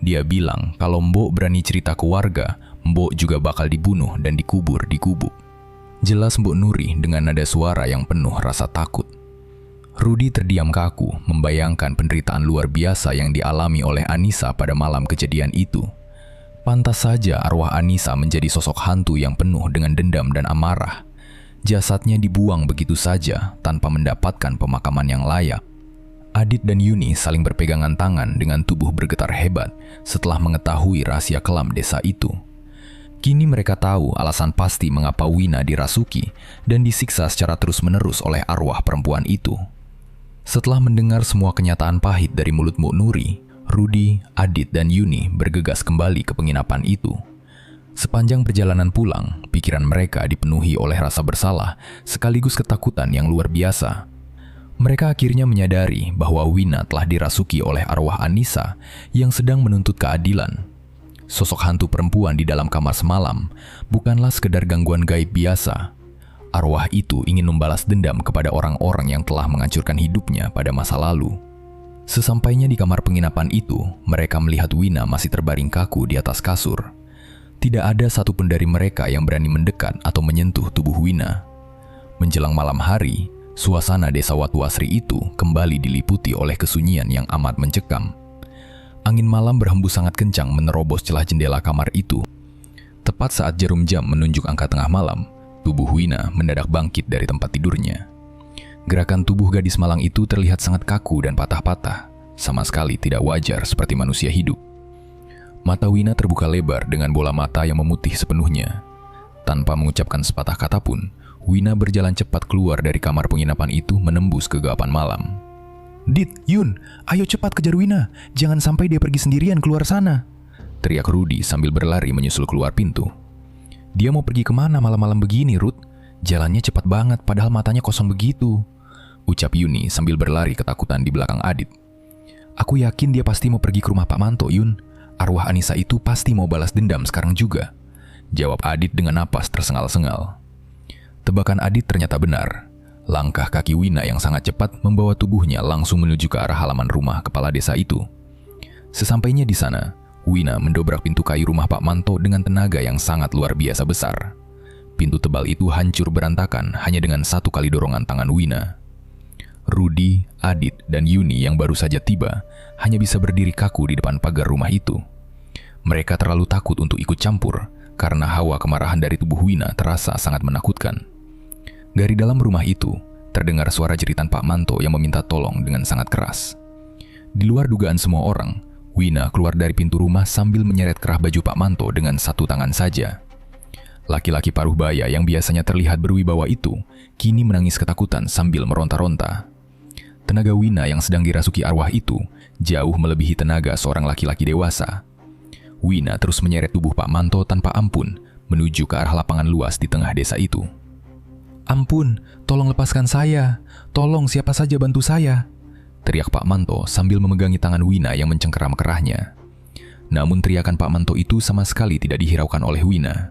A: Dia bilang kalau Mbok berani cerita ke warga, Mbok juga bakal dibunuh dan dikubur di gubuk. Jelas Mbok Nuri dengan nada suara yang penuh rasa takut. Rudy terdiam kaku membayangkan penderitaan luar biasa yang dialami oleh Anissa pada malam kejadian itu. Pantas saja arwah Anissa menjadi sosok hantu yang penuh dengan dendam dan amarah. Jasadnya dibuang begitu saja tanpa mendapatkan pemakaman yang layak. Adit dan Yuni saling berpegangan tangan dengan tubuh bergetar hebat setelah mengetahui rahasia kelam desa itu. Kini mereka tahu alasan pasti mengapa Wina dirasuki dan disiksa secara terus-menerus oleh arwah perempuan itu. Setelah mendengar semua kenyataan pahit dari mulut Mbok Nuri, Rudy, Adit, dan Yuni bergegas kembali ke penginapan itu. Sepanjang perjalanan pulang, pikiran mereka dipenuhi oleh rasa bersalah sekaligus ketakutan yang luar biasa. Mereka akhirnya menyadari bahwa Wina telah dirasuki oleh arwah Anissa yang sedang menuntut keadilan. Sosok hantu perempuan di dalam kamar semalam bukanlah sekedar gangguan gaib biasa. Arwah itu ingin membalas dendam kepada orang-orang yang telah menghancurkan hidupnya pada masa lalu. Sesampainya di kamar penginapan itu, mereka melihat Wina masih terbaring kaku di atas kasur. Tidak ada satupun dari mereka yang berani mendekat atau menyentuh tubuh Wina. Menjelang malam hari, suasana desa Watu Asri itu kembali diliputi oleh kesunyian yang amat mencekam. Angin malam berhembus sangat kencang menerobos celah jendela kamar itu. Tepat saat jarum jam menunjuk angka tengah malam, tubuh Wina mendadak bangkit dari tempat tidurnya. Gerakan tubuh gadis malang itu terlihat sangat kaku dan patah-patah, sama sekali tidak wajar seperti manusia hidup. Mata Wina terbuka lebar dengan bola mata yang memutih sepenuhnya. Tanpa mengucapkan sepatah kata pun, Wina berjalan cepat keluar dari kamar penginapan itu menembus kegelapan malam. "Dit, Yun, ayo cepat kejar Wina, jangan sampai dia pergi sendirian keluar sana," teriak Rudy sambil berlari menyusul keluar pintu. "Dia mau pergi kemana malam-malam begini, Ruth? Jalannya cepat banget padahal matanya kosong begitu," ucap Yuni sambil berlari ketakutan di belakang Adit. "Aku yakin dia pasti mau pergi ke rumah Pak Manto, Yun. Arwah Anissa itu pasti mau balas dendam sekarang juga," jawab Adit dengan napas tersengal-sengal. Tebakan Adit ternyata benar. Langkah kaki Wina yang sangat cepat membawa tubuhnya langsung menuju ke arah halaman rumah kepala desa itu. Sesampainya di sana, Wina mendobrak pintu kayu rumah Pak Manto dengan tenaga yang sangat luar biasa besar. pintu tebal itu hancur berantakan hanya dengan satu kali dorongan tangan Wina. Rudy, Adit, dan Yuni yang baru saja tiba hanya bisa berdiri kaku di depan pagar rumah itu. Mereka terlalu takut untuk ikut campur karena hawa kemarahan dari tubuh Wina terasa sangat menakutkan. Dari dalam rumah itu, terdengar suara jeritan Pak Manto yang meminta tolong dengan sangat keras. Di luar dugaan semua orang, Wina keluar dari pintu rumah sambil menyeret kerah baju Pak Manto dengan satu tangan saja. Laki-laki paruh baya yang biasanya terlihat berwibawa itu kini menangis ketakutan sambil meronta-ronta. Tenaga Wina yang sedang dirasuki arwah itu jauh melebihi tenaga seorang laki-laki dewasa. Wina terus menyeret tubuh Pak Manto tanpa ampun menuju ke arah lapangan luas di tengah desa itu. "Ampun, tolong lepaskan saya. Tolong siapa saja bantu saya," teriak Pak Manto sambil memegangi tangan Wina yang mencengkeram kerahnya. Namun teriakan Pak Manto itu sama sekali tidak dihiraukan oleh Wina.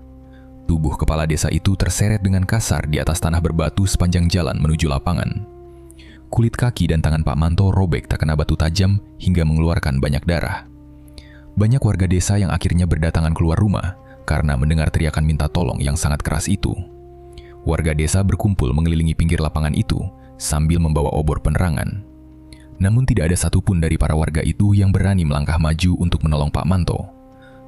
A: Tubuh kepala desa itu terseret dengan kasar di atas tanah berbatu sepanjang jalan menuju lapangan. Kulit kaki dan tangan Pak Manto robek tak kena batu tajam hingga mengeluarkan banyak darah. Banyak warga desa yang akhirnya berdatangan keluar rumah karena mendengar teriakan minta tolong yang sangat keras itu. Warga desa berkumpul mengelilingi pinggir lapangan itu sambil membawa obor penerangan. Namun tidak ada satupun dari para warga itu yang berani melangkah maju untuk menolong Pak Manto.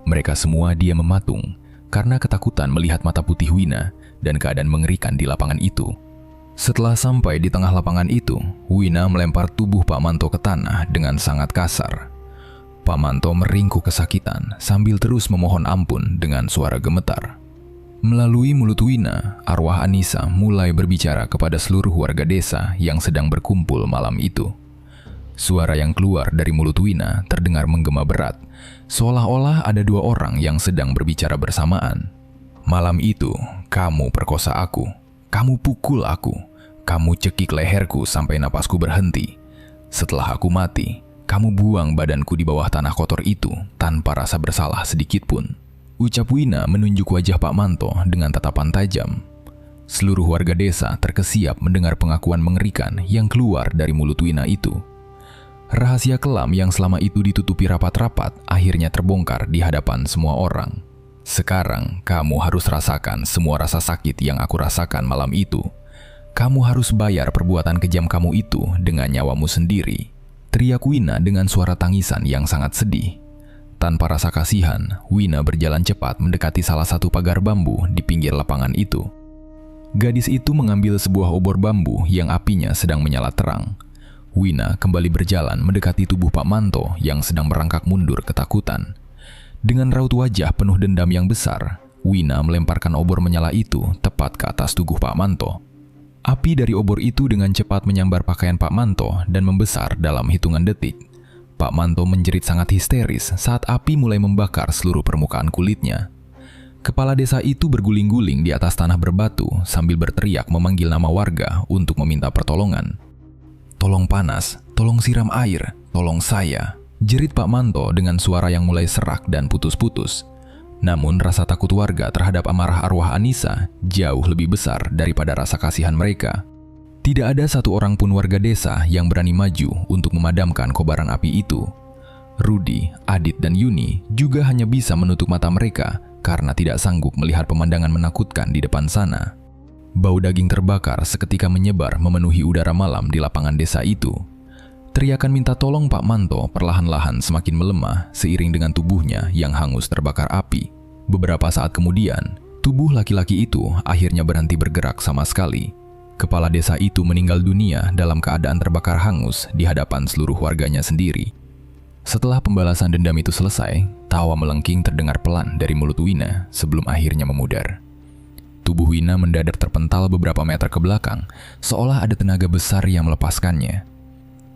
A: Mereka semua diam mematung karena ketakutan melihat mata putih Wina dan keadaan mengerikan di lapangan itu. Setelah sampai di tengah lapangan itu, Wina melempar tubuh Pak Manto ke tanah dengan sangat kasar. Pak Manto meringkuk kesakitan sambil terus memohon ampun dengan suara gemetar. Melalui mulut Wina, arwah Anissa mulai berbicara kepada seluruh warga desa yang sedang berkumpul malam itu. Suara yang keluar dari mulut Wina terdengar menggema berat, seolah-olah ada dua orang yang sedang berbicara bersamaan. "Malam itu, kamu perkosa aku, kamu pukul aku, kamu cekik leherku sampai napasku berhenti. Setelah aku mati, kamu buang badanku di bawah tanah kotor itu tanpa rasa bersalah sedikit pun," ucap Wina menunjuk wajah Pak Manto dengan tatapan tajam. Seluruh warga desa terkesiap mendengar pengakuan mengerikan yang keluar dari mulut Wina itu. Rahasia kelam yang selama itu ditutupi rapat-rapat akhirnya terbongkar di hadapan semua orang. "Sekarang kamu harus rasakan semua rasa sakit yang aku rasakan malam itu. Kamu harus bayar perbuatan kejam kamu itu dengan nyawamu sendiri," teriak Wina dengan suara tangisan yang sangat sedih. Tanpa rasa kasihan, Wina berjalan cepat mendekati salah satu pagar bambu di pinggir lapangan itu. Gadis itu mengambil sebuah obor bambu yang apinya sedang menyala terang. Wina kembali berjalan mendekati tubuh Pak Manto yang sedang merangkak mundur ketakutan. Dengan raut wajah penuh dendam yang besar, Wina melemparkan obor menyala itu tepat ke atas tubuh Pak Manto. Api dari obor itu dengan cepat menyambar pakaian Pak Manto dan membesar dalam hitungan detik. Pak Manto menjerit sangat histeris saat api mulai membakar seluruh permukaan kulitnya. Kepala desa itu berguling-guling di atas tanah berbatu sambil berteriak memanggil nama warga untuk meminta pertolongan. "Tolong panas, tolong siram air, tolong saya," jerit Pak Manto dengan suara yang mulai serak dan putus-putus. Namun rasa takut warga terhadap amarah arwah Anissa jauh lebih besar daripada rasa kasihan mereka. Tidak ada satu orang pun warga desa yang berani maju untuk memadamkan kobaran api itu. Rudy, Adit, dan Yuni juga hanya bisa menutup mata mereka karena tidak sanggup melihat pemandangan menakutkan di depan sana. Bau daging terbakar seketika menyebar memenuhi udara malam di lapangan desa itu. Teriakan minta tolong Pak Manto perlahan-lahan semakin melemah seiring dengan tubuhnya yang hangus terbakar api. Beberapa saat kemudian, tubuh laki-laki itu akhirnya berhenti bergerak sama sekali. Kepala desa itu meninggal dunia dalam keadaan terbakar hangus di hadapan seluruh warganya sendiri. Setelah pembalasan dendam itu selesai, tawa melengking terdengar pelan dari mulut Wina sebelum akhirnya memudar. Tubuh Wina mendadak terpental beberapa meter ke belakang, seolah ada tenaga besar yang melepaskannya.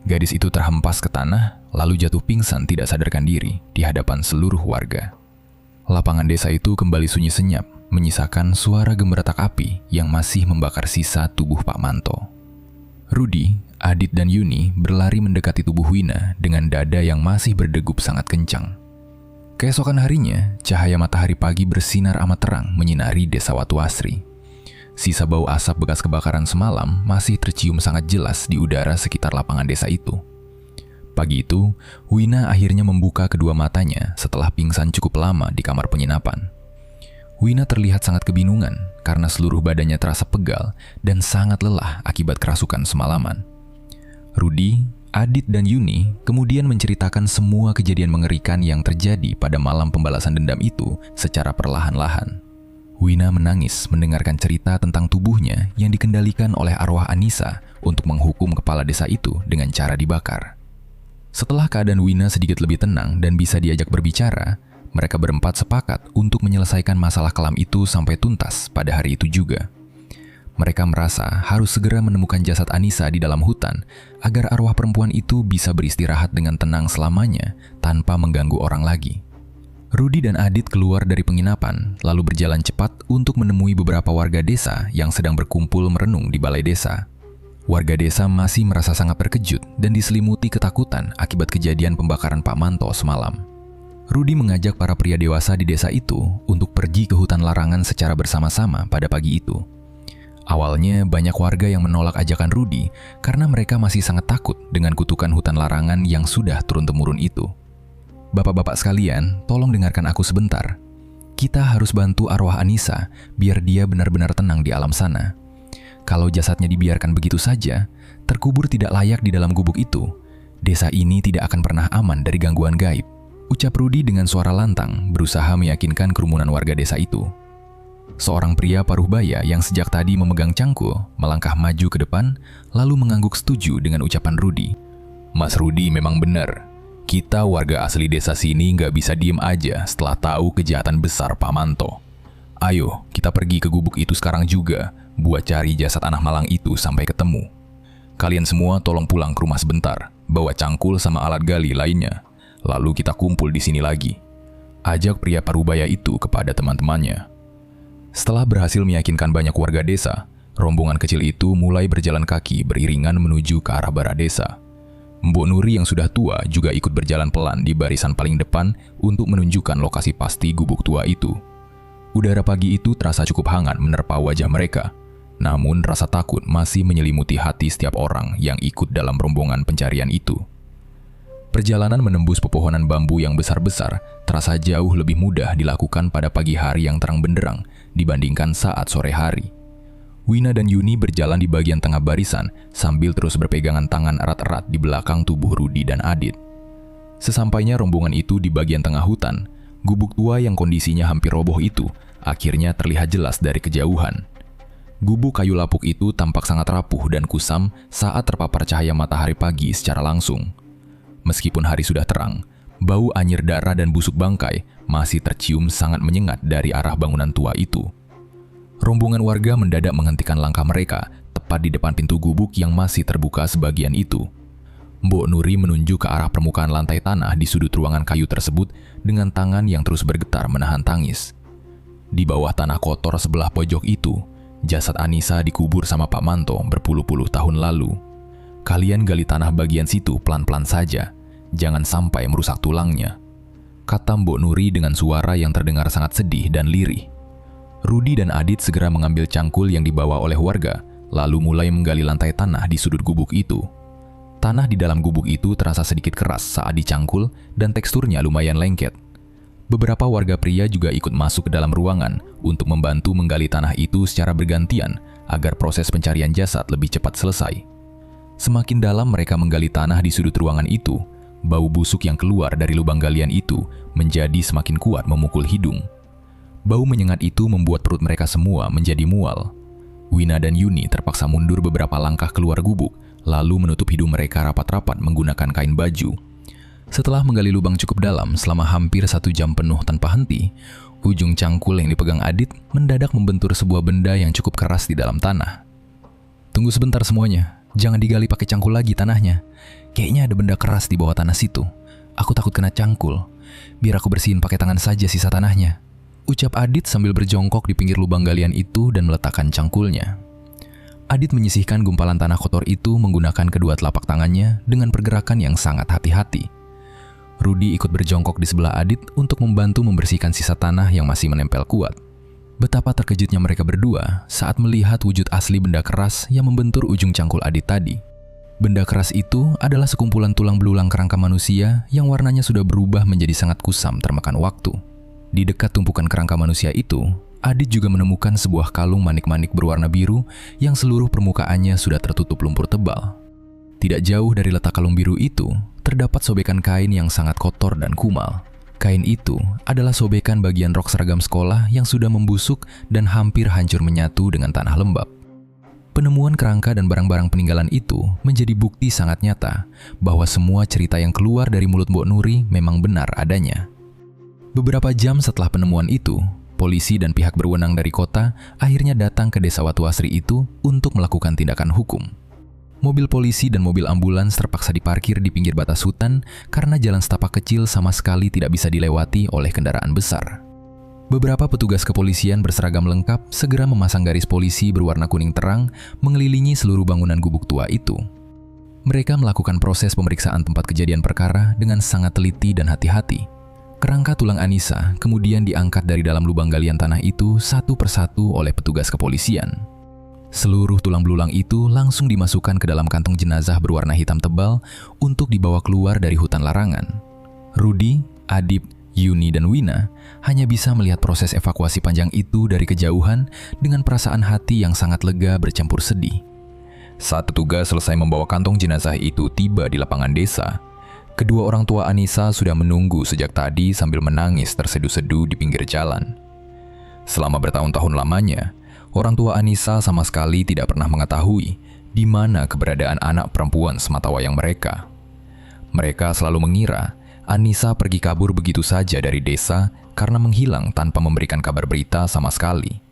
A: Gadis itu terhempas ke tanah, lalu jatuh pingsan tidak sadarkan diri di hadapan seluruh warga. Lapangan desa itu kembali sunyi senyap, menyisakan suara gemeretak api yang masih membakar sisa tubuh Pak Manto. Rudy, Adit, dan Yuni berlari mendekati tubuh Wina dengan dada yang masih berdegup sangat kencang. Keesokan harinya, cahaya matahari pagi bersinar amat terang menyinari desa Watu Asri. Sisa bau asap bekas kebakaran semalam masih tercium sangat jelas di udara sekitar lapangan desa itu. Pagi itu, Wina akhirnya membuka kedua matanya setelah pingsan cukup lama di kamar penginapan. Wina terlihat sangat kebingungan karena seluruh badannya terasa pegal dan sangat lelah akibat kerasukan semalaman. Rudy, Adit, dan Yuni kemudian menceritakan semua kejadian mengerikan yang terjadi pada malam pembalasan dendam itu secara perlahan-lahan. Wina menangis mendengarkan cerita tentang tubuhnya yang dikendalikan oleh arwah Anissa untuk menghukum kepala desa itu dengan cara dibakar. Setelah keadaan Wina sedikit lebih tenang dan bisa diajak berbicara, mereka berempat sepakat untuk menyelesaikan masalah kelam itu sampai tuntas pada hari itu juga. Mereka merasa harus segera menemukan jasad Anissa di dalam hutan agar arwah perempuan itu bisa beristirahat dengan tenang selamanya tanpa mengganggu orang lagi. Rudy dan Adit keluar dari penginapan lalu berjalan cepat untuk menemui beberapa warga desa yang sedang berkumpul merenung di balai desa. Warga desa masih merasa sangat terkejut dan diselimuti ketakutan akibat kejadian pembakaran Pak Manto semalam. Rudy mengajak para pria dewasa di desa itu untuk pergi ke hutan larangan secara bersama-sama pada pagi itu. Awalnya banyak warga yang menolak ajakan Rudy karena mereka masih sangat takut dengan kutukan hutan larangan yang sudah turun-temurun itu. Bapak-bapak sekalian, tolong dengarkan aku sebentar. Kita harus bantu arwah Anissa biar dia benar-benar tenang di alam sana. Kalau jasadnya dibiarkan begitu saja, terkubur tidak layak di dalam gubuk itu, desa ini tidak akan pernah aman dari gangguan gaib, ucap Rudy dengan suara lantang berusaha meyakinkan kerumunan warga desa itu. Seorang pria paruh baya yang sejak tadi memegang cangkul melangkah maju ke depan lalu mengangguk setuju dengan ucapan Rudy. Mas Rudy memang benar. Kita warga asli desa sini nggak bisa diem aja setelah tahu kejahatan besar Pak Manto. Ayo, kita pergi ke gubuk itu sekarang juga buat cari jasad anak malang itu sampai ketemu. Kalian semua tolong pulang ke rumah sebentar, bawa cangkul sama alat gali lainnya. Lalu kita kumpul di sini lagi. Ajak pria parubaya itu kepada teman-temannya. Setelah berhasil meyakinkan banyak warga desa, rombongan kecil itu mulai berjalan kaki beriringan menuju ke arah barat desa. Mbok Nuri yang sudah tua juga ikut berjalan pelan di barisan paling depan untuk menunjukkan lokasi pasti gubuk tua itu. Udara pagi itu terasa cukup hangat menerpa wajah mereka, namun rasa takut masih menyelimuti hati setiap orang yang ikut dalam rombongan pencarian itu. Perjalanan menembus pepohonan bambu yang besar-besar terasa jauh lebih mudah dilakukan pada pagi hari yang terang benderang dibandingkan saat sore hari. Wina dan Yuni berjalan di bagian tengah barisan sambil terus berpegangan tangan erat-erat di belakang tubuh Rudy dan Adit. Sesampainya rombongan itu di bagian tengah hutan, gubuk tua yang kondisinya hampir roboh itu akhirnya terlihat jelas dari kejauhan. Gubuk kayu lapuk itu tampak sangat rapuh dan kusam saat terpapar cahaya matahari pagi secara langsung. Meskipun hari sudah terang, bau anyir darah dan busuk bangkai masih tercium sangat menyengat dari arah bangunan tua itu. Rombongan warga mendadak menghentikan langkah mereka tepat di depan pintu gubuk yang masih terbuka sebagian itu. Mbok Nuri menunjuk ke arah permukaan lantai tanah di sudut ruangan kayu tersebut dengan tangan yang terus bergetar menahan tangis. Di bawah tanah kotor sebelah pojok itu, jasad Anissa dikubur sama Pak Manto berpuluh-puluh tahun lalu. Kalian gali tanah bagian situ pelan-pelan saja, jangan sampai merusak tulangnya, kata Mbok Nuri dengan suara yang terdengar sangat sedih dan lirih. Rudy dan Adit segera mengambil cangkul yang dibawa oleh warga, lalu mulai menggali lantai tanah di sudut gubuk itu. Tanah di dalam gubuk itu terasa sedikit keras saat dicangkul dan teksturnya lumayan lengket. Beberapa warga pria juga ikut masuk ke dalam ruangan untuk membantu menggali tanah itu secara bergantian agar proses pencarian jasad lebih cepat selesai. Semakin dalam mereka menggali tanah di sudut ruangan itu, bau busuk yang keluar dari lubang galian itu menjadi semakin kuat memukul hidung. Bau menyengat itu membuat perut mereka semua menjadi mual. Wina dan Yuni terpaksa mundur beberapa langkah keluar gubuk, lalu menutup hidung mereka rapat-rapat menggunakan kain baju. Setelah menggali lubang cukup dalam selama hampir 1 jam penuh tanpa henti, ujung cangkul yang dipegang Adit mendadak membentur sebuah benda yang cukup keras di dalam tanah. Tunggu sebentar semuanya. Jangan digali pakai cangkul lagi tanahnya. Kayaknya ada benda keras di bawah tanah situ. Aku takut kena cangkul. Biar aku bersihin pakai tangan saja sisa tanahnya, ucap Adit sambil berjongkok di pinggir lubang galian itu dan meletakkan cangkulnya. Adit menyisihkan gumpalan tanah kotor itu menggunakan kedua telapak tangannya dengan pergerakan yang sangat hati-hati. Rudy ikut berjongkok di sebelah Adit untuk membantu membersihkan sisa tanah yang masih menempel kuat. Betapa terkejutnya mereka berdua saat melihat wujud asli benda keras yang membentur ujung cangkul Adit tadi. Benda keras itu adalah sekumpulan tulang belulang kerangka manusia yang warnanya sudah berubah menjadi sangat kusam termakan waktu. Di dekat tumpukan kerangka manusia itu, Adit juga menemukan sebuah kalung manik-manik berwarna biru yang seluruh permukaannya sudah tertutup lumpur tebal. Tidak jauh dari letak kalung biru itu, terdapat sobekan kain yang sangat kotor dan kumal. Kain itu adalah sobekan bagian rok seragam sekolah yang sudah membusuk dan hampir hancur menyatu dengan tanah lembab. Penemuan kerangka dan barang-barang peninggalan itu menjadi bukti sangat nyata bahwa semua cerita yang keluar dari mulut Mbok Nuri memang benar adanya. Beberapa jam setelah penemuan itu, polisi dan pihak berwenang dari kota akhirnya datang ke desa Watuasri itu untuk melakukan tindakan hukum. Mobil polisi dan mobil ambulans terpaksa diparkir di pinggir batas hutan karena jalan setapak kecil sama sekali tidak bisa dilewati oleh kendaraan besar. Beberapa petugas kepolisian berseragam lengkap segera memasang garis polisi berwarna kuning terang mengelilingi seluruh bangunan gubuk tua itu. Mereka melakukan proses pemeriksaan tempat kejadian perkara dengan sangat teliti dan hati-hati. Kerangka tulang Anissa kemudian diangkat dari dalam lubang galian tanah itu satu persatu oleh petugas kepolisian. Seluruh tulang belulang itu langsung dimasukkan ke dalam kantong jenazah berwarna hitam tebal untuk dibawa keluar dari hutan larangan. Rudy, Adit, Yuni, dan Wina hanya bisa melihat proses evakuasi panjang itu dari kejauhan dengan perasaan hati yang sangat lega bercampur sedih. Saat petugas selesai membawa kantong jenazah itu tiba di lapangan desa, kedua orang tua Anissa sudah menunggu sejak tadi sambil menangis terseduh-seduh di pinggir jalan. Selama bertahun-tahun lamanya, orang tua Anissa sama sekali tidak pernah mengetahui di mana keberadaan anak perempuan sematawayang mereka. Mereka selalu mengira Anissa pergi kabur begitu saja dari desa karena menghilang tanpa memberikan kabar berita sama sekali.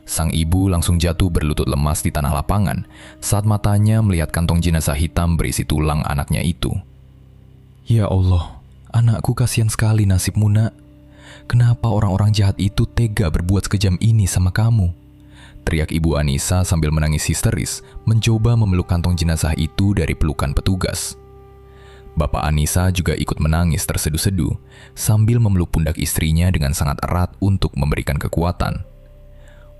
A: Sang ibu langsung jatuh berlutut lemas di tanah lapangan saat matanya melihat kantong jenazah hitam berisi tulang anaknya itu. Ya Allah, anakku, kasihan sekali nasibmu, Nak. Kenapa orang-orang jahat itu tega berbuat sekejam ini sama kamu? Teriak ibu Anissa sambil menangis histeris, mencoba memeluk kantong jenazah itu dari pelukan petugas. Bapak Anissa juga ikut menangis terseduh-seduh, sambil memeluk pundak istrinya dengan sangat erat untuk memberikan kekuatan.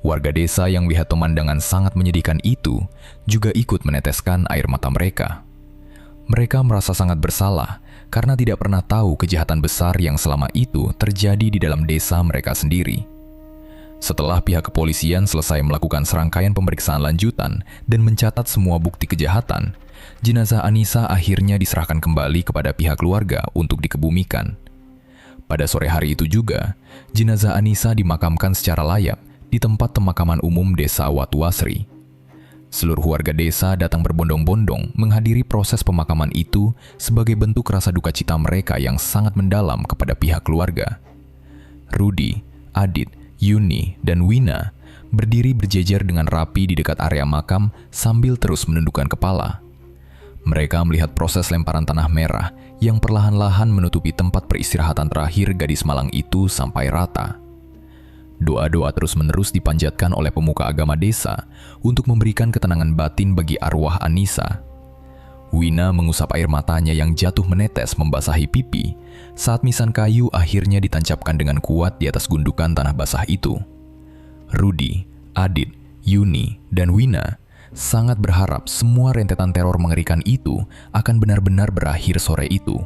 A: Warga desa yang melihat pemandangan sangat menyedihkan itu, juga ikut meneteskan air mata mereka. Mereka merasa sangat bersalah, karena tidak pernah tahu kejahatan besar yang selama itu terjadi di dalam desa mereka sendiri. Setelah pihak kepolisian selesai melakukan serangkaian pemeriksaan lanjutan dan mencatat semua bukti kejahatan, jenazah Anissa akhirnya diserahkan kembali kepada pihak keluarga untuk dikebumikan. Pada sore hari itu juga, jenazah Anissa dimakamkan secara layak di tempat pemakaman umum desa Watuasri. Seluruh warga desa datang berbondong-bondong menghadiri proses pemakaman itu sebagai bentuk rasa duka cita mereka yang sangat mendalam kepada pihak keluarga. Rudy, Adit, Yuni, dan Wina berdiri berjejer dengan rapi di dekat area makam sambil terus menundukkan kepala. Mereka melihat proses lemparan tanah merah yang perlahan-lahan menutupi tempat peristirahatan terakhir gadis malang itu sampai rata. Doa-doa terus-menerus dipanjatkan oleh pemuka agama desa untuk memberikan ketenangan batin bagi arwah Anissa. Wina mengusap air matanya yang jatuh menetes membasahi pipi saat misan kayu akhirnya ditancapkan dengan kuat di atas gundukan tanah basah itu. Rudy, Adit, Yuni, dan Wina sangat berharap semua rentetan teror mengerikan itu akan benar-benar berakhir sore itu.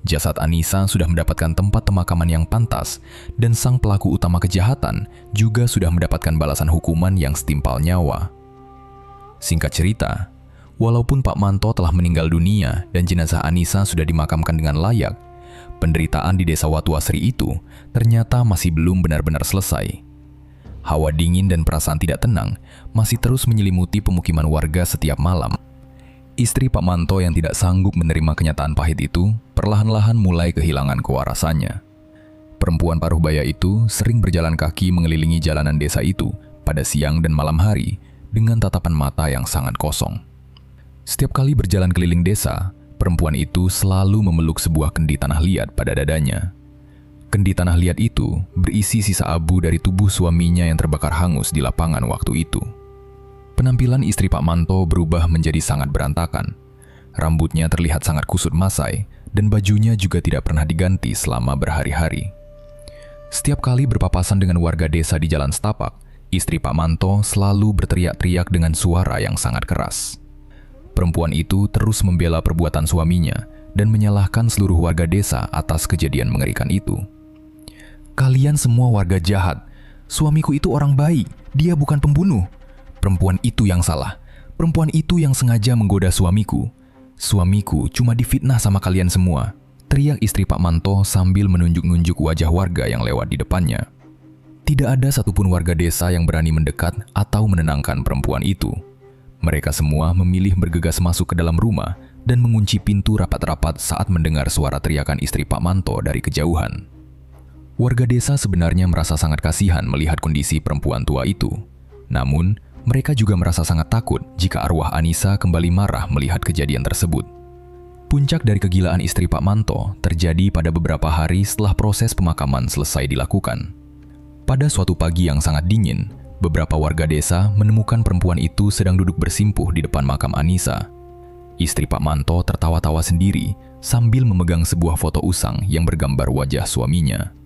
A: Jasad Anissa sudah mendapatkan tempat pemakaman yang pantas, dan sang pelaku utama kejahatan juga sudah mendapatkan balasan hukuman yang setimpal nyawa. Singkat cerita, walaupun Pak Manto telah meninggal dunia dan jenazah Anissa sudah dimakamkan dengan layak, penderitaan di desa Watuasri itu ternyata masih belum benar-benar selesai. Hawa dingin dan perasaan tidak tenang masih terus menyelimuti pemukiman warga setiap malam. Istri Pak Manto yang tidak sanggup menerima kenyataan pahit itu perlahan-lahan mulai kehilangan kewarasannya. Perempuan paruh baya itu sering berjalan kaki mengelilingi jalanan desa itu pada siang dan malam hari dengan tatapan mata yang sangat kosong. Setiap kali berjalan keliling desa, perempuan itu selalu memeluk sebuah kendi tanah liat pada dadanya. Kendi tanah liat itu berisi sisa abu dari tubuh suaminya yang terbakar hangus di lapangan waktu itu. Penampilan istri Pak Manto berubah menjadi sangat berantakan. Rambutnya terlihat sangat kusut masai, dan bajunya juga tidak pernah diganti selama berhari-hari. Setiap kali berpapasan dengan warga desa di jalan setapak, istri Pak Manto selalu berteriak-teriak dengan suara yang sangat keras. Perempuan itu terus membela perbuatan suaminya dan menyalahkan seluruh warga desa atas kejadian mengerikan itu. "Kalian semua warga jahat. Suamiku itu orang baik, dia bukan pembunuh. Perempuan itu yang salah. Perempuan itu yang sengaja menggoda suamiku. Suamiku cuma difitnah sama kalian semua, teriak istri Pak Manto sambil menunjuk-nunjuk wajah warga yang lewat di depannya. Tidak ada satupun warga desa yang berani mendekat atau menenangkan perempuan itu. Mereka semua memilih bergegas masuk ke dalam rumah dan mengunci pintu rapat-rapat saat mendengar suara teriakan istri Pak Manto dari kejauhan. Warga desa sebenarnya merasa sangat kasihan melihat kondisi perempuan tua itu. Namun, mereka juga merasa sangat takut jika arwah Anissa kembali marah melihat kejadian tersebut. Puncak dari kegilaan istri Pak Manto terjadi pada beberapa hari setelah proses pemakaman selesai dilakukan. Pada suatu pagi yang sangat dingin, beberapa warga desa menemukan perempuan itu sedang duduk bersimpuh di depan makam Anissa. Istri Pak Manto tertawa-tawa sendiri sambil memegang sebuah foto usang yang bergambar wajah suaminya.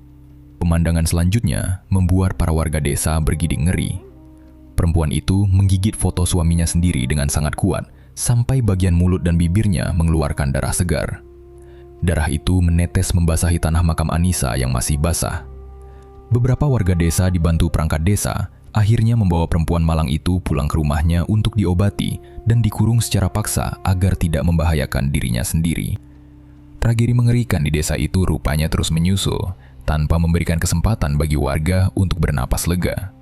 A: Pemandangan selanjutnya membuat para warga desa bergidik ngeri. Perempuan itu menggigit foto suaminya sendiri dengan sangat kuat, sampai bagian mulut dan bibirnya mengeluarkan darah segar. Darah itu menetes membasahi tanah makam Anissa yang masih basah. Beberapa warga desa dibantu perangkat desa, akhirnya membawa perempuan malang itu pulang ke rumahnya untuk diobati dan dikurung secara paksa agar tidak membahayakan dirinya sendiri. Tragedi mengerikan di desa itu rupanya terus menyusul, tanpa memberikan kesempatan bagi warga untuk bernapas lega.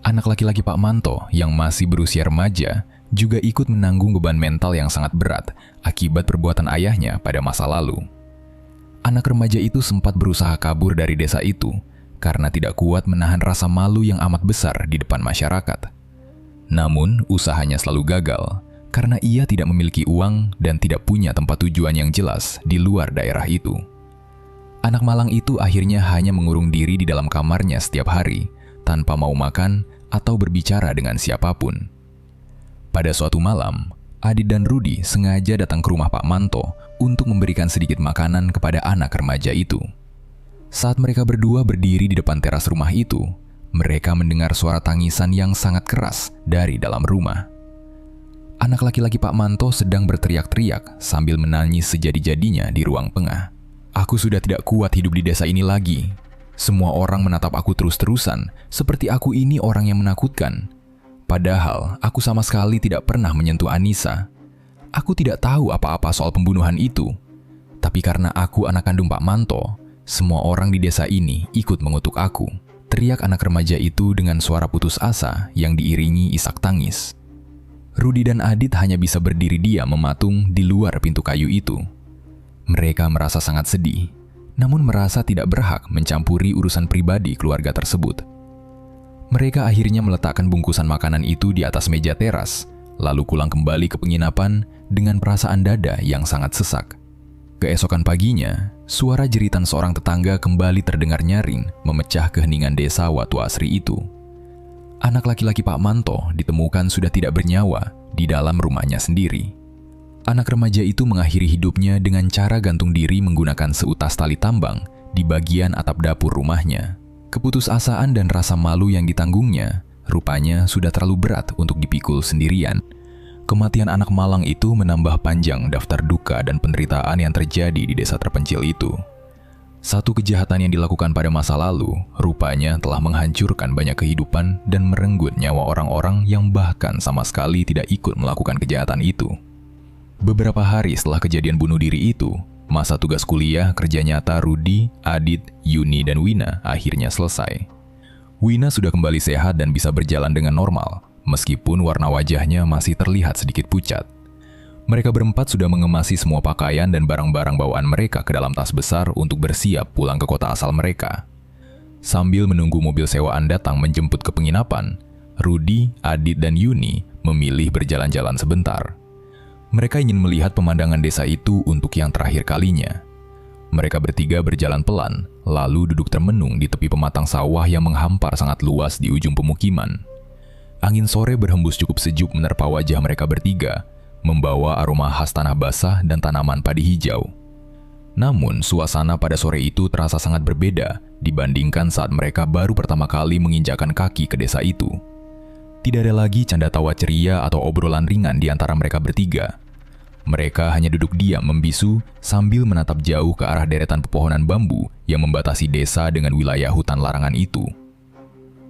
A: Anak laki-laki Pak Manto yang masih berusia remaja juga ikut menanggung beban mental yang sangat berat akibat perbuatan ayahnya pada masa lalu. Anak remaja itu sempat berusaha kabur dari desa itu karena tidak kuat menahan rasa malu yang amat besar di depan masyarakat. Namun, usahanya selalu gagal karena ia tidak memiliki uang dan tidak punya tempat tujuan yang jelas di luar daerah itu. Anak malang itu akhirnya hanya mengurung diri di dalam kamarnya setiap hari, tanpa mau makan atau berbicara dengan siapapun. Pada suatu malam, Adit dan Rudi sengaja datang ke rumah Pak Manto untuk memberikan sedikit makanan kepada anak remaja itu. Saat mereka berdua berdiri di depan teras rumah itu, mereka mendengar suara tangisan yang sangat keras dari dalam rumah. Anak laki-laki Pak Manto sedang berteriak-teriak sambil menangis sejadi-jadinya di ruang tengah. Aku sudah tidak kuat hidup di desa ini lagi. Semua orang menatap aku terus-terusan, seperti aku ini orang yang menakutkan. Padahal, aku sama sekali tidak pernah menyentuh Anissa. Aku tidak tahu apa-apa soal pembunuhan itu. Tapi karena aku anak kandung Pak Manto, semua orang di desa ini ikut mengutuk aku. Teriak anak remaja itu dengan suara putus asa yang diiringi isak tangis. Rudi dan Adit hanya bisa berdiri diam mematung di luar pintu kayu itu. Mereka merasa sangat sedih, namun merasa tidak berhak mencampuri urusan pribadi keluarga tersebut. Mereka akhirnya meletakkan bungkusan makanan itu di atas meja teras, lalu pulang kembali ke penginapan dengan perasaan dada yang sangat sesak. Keesokan paginya, suara jeritan seorang tetangga kembali terdengar nyaring, memecah keheningan desa Watu Asri itu. Anak laki-laki Pak Manto ditemukan sudah tidak bernyawa di dalam rumahnya sendiri. Anak remaja itu mengakhiri hidupnya dengan cara gantung diri menggunakan seutas tali tambang di bagian atap dapur rumahnya. Keputusasaan dan rasa malu yang ditanggungnya rupanya sudah terlalu berat untuk dipikul sendirian. Kematian anak malang itu menambah panjang daftar duka dan penderitaan yang terjadi di desa terpencil itu. Satu kejahatan yang dilakukan pada masa lalu rupanya telah menghancurkan banyak kehidupan dan merenggut nyawa orang-orang yang bahkan sama sekali tidak ikut melakukan kejahatan itu. Beberapa hari setelah kejadian bunuh diri itu, masa tugas kuliah kerja nyata Rudi, Adit, Yuni, dan Wina akhirnya selesai. Wina sudah kembali sehat dan bisa berjalan dengan normal, meskipun warna wajahnya masih terlihat sedikit pucat. Mereka berempat sudah mengemasi semua pakaian dan barang-barang bawaan mereka ke dalam tas besar untuk bersiap pulang ke kota asal mereka. Sambil menunggu mobil sewaan datang menjemput ke penginapan, Rudi, Adit, dan Yuni memilih berjalan-jalan sebentar. Mereka ingin melihat pemandangan desa itu untuk yang terakhir kalinya. Mereka bertiga berjalan pelan, lalu duduk termenung di tepi pematang sawah yang menghampar sangat luas di ujung pemukiman. Angin sore berhembus cukup sejuk menerpa wajah mereka bertiga, membawa aroma khas tanah basah dan tanaman padi hijau. Namun, suasana pada sore itu terasa sangat berbeda dibandingkan saat mereka baru pertama kali menginjakkan kaki ke desa itu. Tidak ada lagi canda tawa ceria atau obrolan ringan di antara mereka bertiga. Mereka hanya duduk diam membisu sambil menatap jauh ke arah deretan pepohonan bambu yang membatasi desa dengan wilayah hutan larangan itu.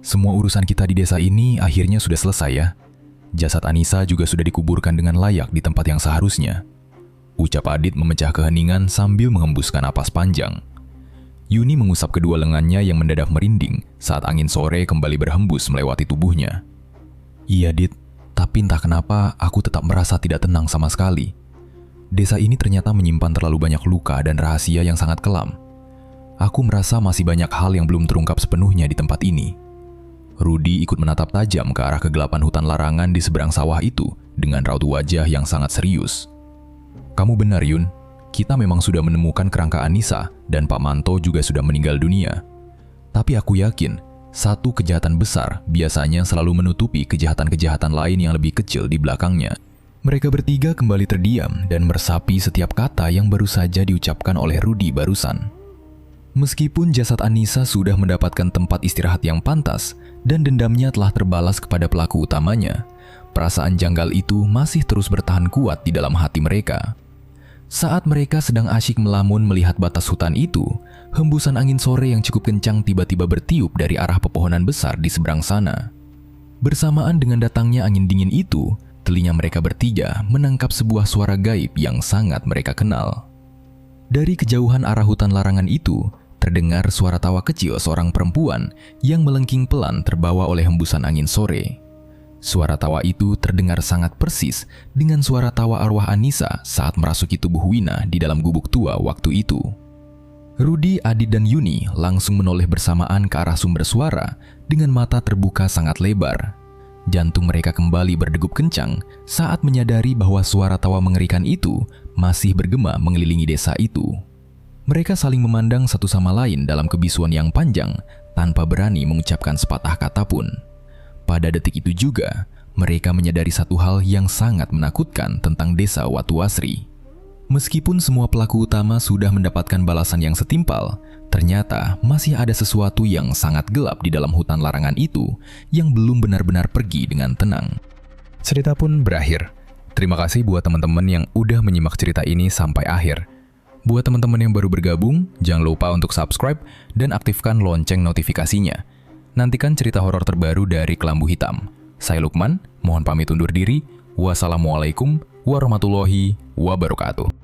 A: Semua urusan kita di desa ini akhirnya sudah selesai ya. Jasad Anissa juga sudah dikuburkan dengan layak di tempat yang seharusnya. Ucap Adit memecah keheningan sambil mengembuskan napas panjang. Yuni mengusap kedua lengannya yang mendadak merinding saat angin sore kembali berhembus melewati tubuhnya. Iya, Dit, tapi entah kenapa aku tetap merasa tidak tenang sama sekali. Desa ini ternyata menyimpan terlalu banyak luka dan rahasia yang sangat kelam. Aku merasa masih banyak hal yang belum terungkap sepenuhnya di tempat ini. Rudy ikut menatap tajam ke arah kegelapan hutan larangan di seberang sawah itu dengan raut wajah yang sangat serius. Kamu benar, Yun. Kita memang sudah menemukan kerangka Anissa dan Pak Manto juga sudah meninggal dunia. Tapi aku yakin, satu kejahatan besar biasanya selalu menutupi kejahatan-kejahatan lain yang lebih kecil di belakangnya. Mereka bertiga kembali terdiam dan meresapi setiap kata yang baru saja diucapkan oleh Rudy barusan. Meskipun jasad Anissa sudah mendapatkan tempat istirahat yang pantas dan dendamnya telah terbalas kepada pelaku utamanya, perasaan janggal itu masih terus bertahan kuat di dalam hati mereka. Saat mereka sedang asyik melamun melihat batas hutan itu, hembusan angin sore yang cukup kencang tiba-tiba bertiup dari arah pepohonan besar di seberang sana. Bersamaan dengan datangnya angin dingin itu, telinga mereka bertiga menangkap sebuah suara gaib yang sangat mereka kenal. Dari kejauhan arah hutan larangan itu, terdengar suara tawa kecil seorang perempuan yang melengking pelan terbawa oleh hembusan angin sore. Suara tawa itu terdengar sangat persis dengan suara tawa arwah Anissa saat merasuki tubuh Wina di dalam gubuk tua waktu itu. Rudy, Adit, dan Yuni langsung menoleh bersamaan ke arah sumber suara dengan mata terbuka sangat lebar. Jantung mereka kembali berdegup kencang saat menyadari bahwa suara tawa mengerikan itu masih bergema mengelilingi desa itu. Mereka saling memandang satu sama lain dalam kebisuan yang panjang tanpa berani mengucapkan sepatah kata pun. Pada detik itu juga, mereka menyadari satu hal yang sangat menakutkan tentang desa Watuasri. Meskipun semua pelaku utama sudah mendapatkan balasan yang setimpal, ternyata masih ada sesuatu yang sangat gelap di dalam hutan larangan itu yang belum benar-benar pergi dengan tenang. Cerita pun berakhir. Terima kasih buat teman-teman yang udah menyimak cerita ini sampai akhir. Buat teman-teman yang baru bergabung, jangan lupa untuk subscribe dan aktifkan lonceng notifikasinya. Nantikan cerita horor terbaru dari Kelambu Hitam. Saya Lukman, mohon pamit undur diri. Wassalamualaikum warahmatullahi wabarakatuh.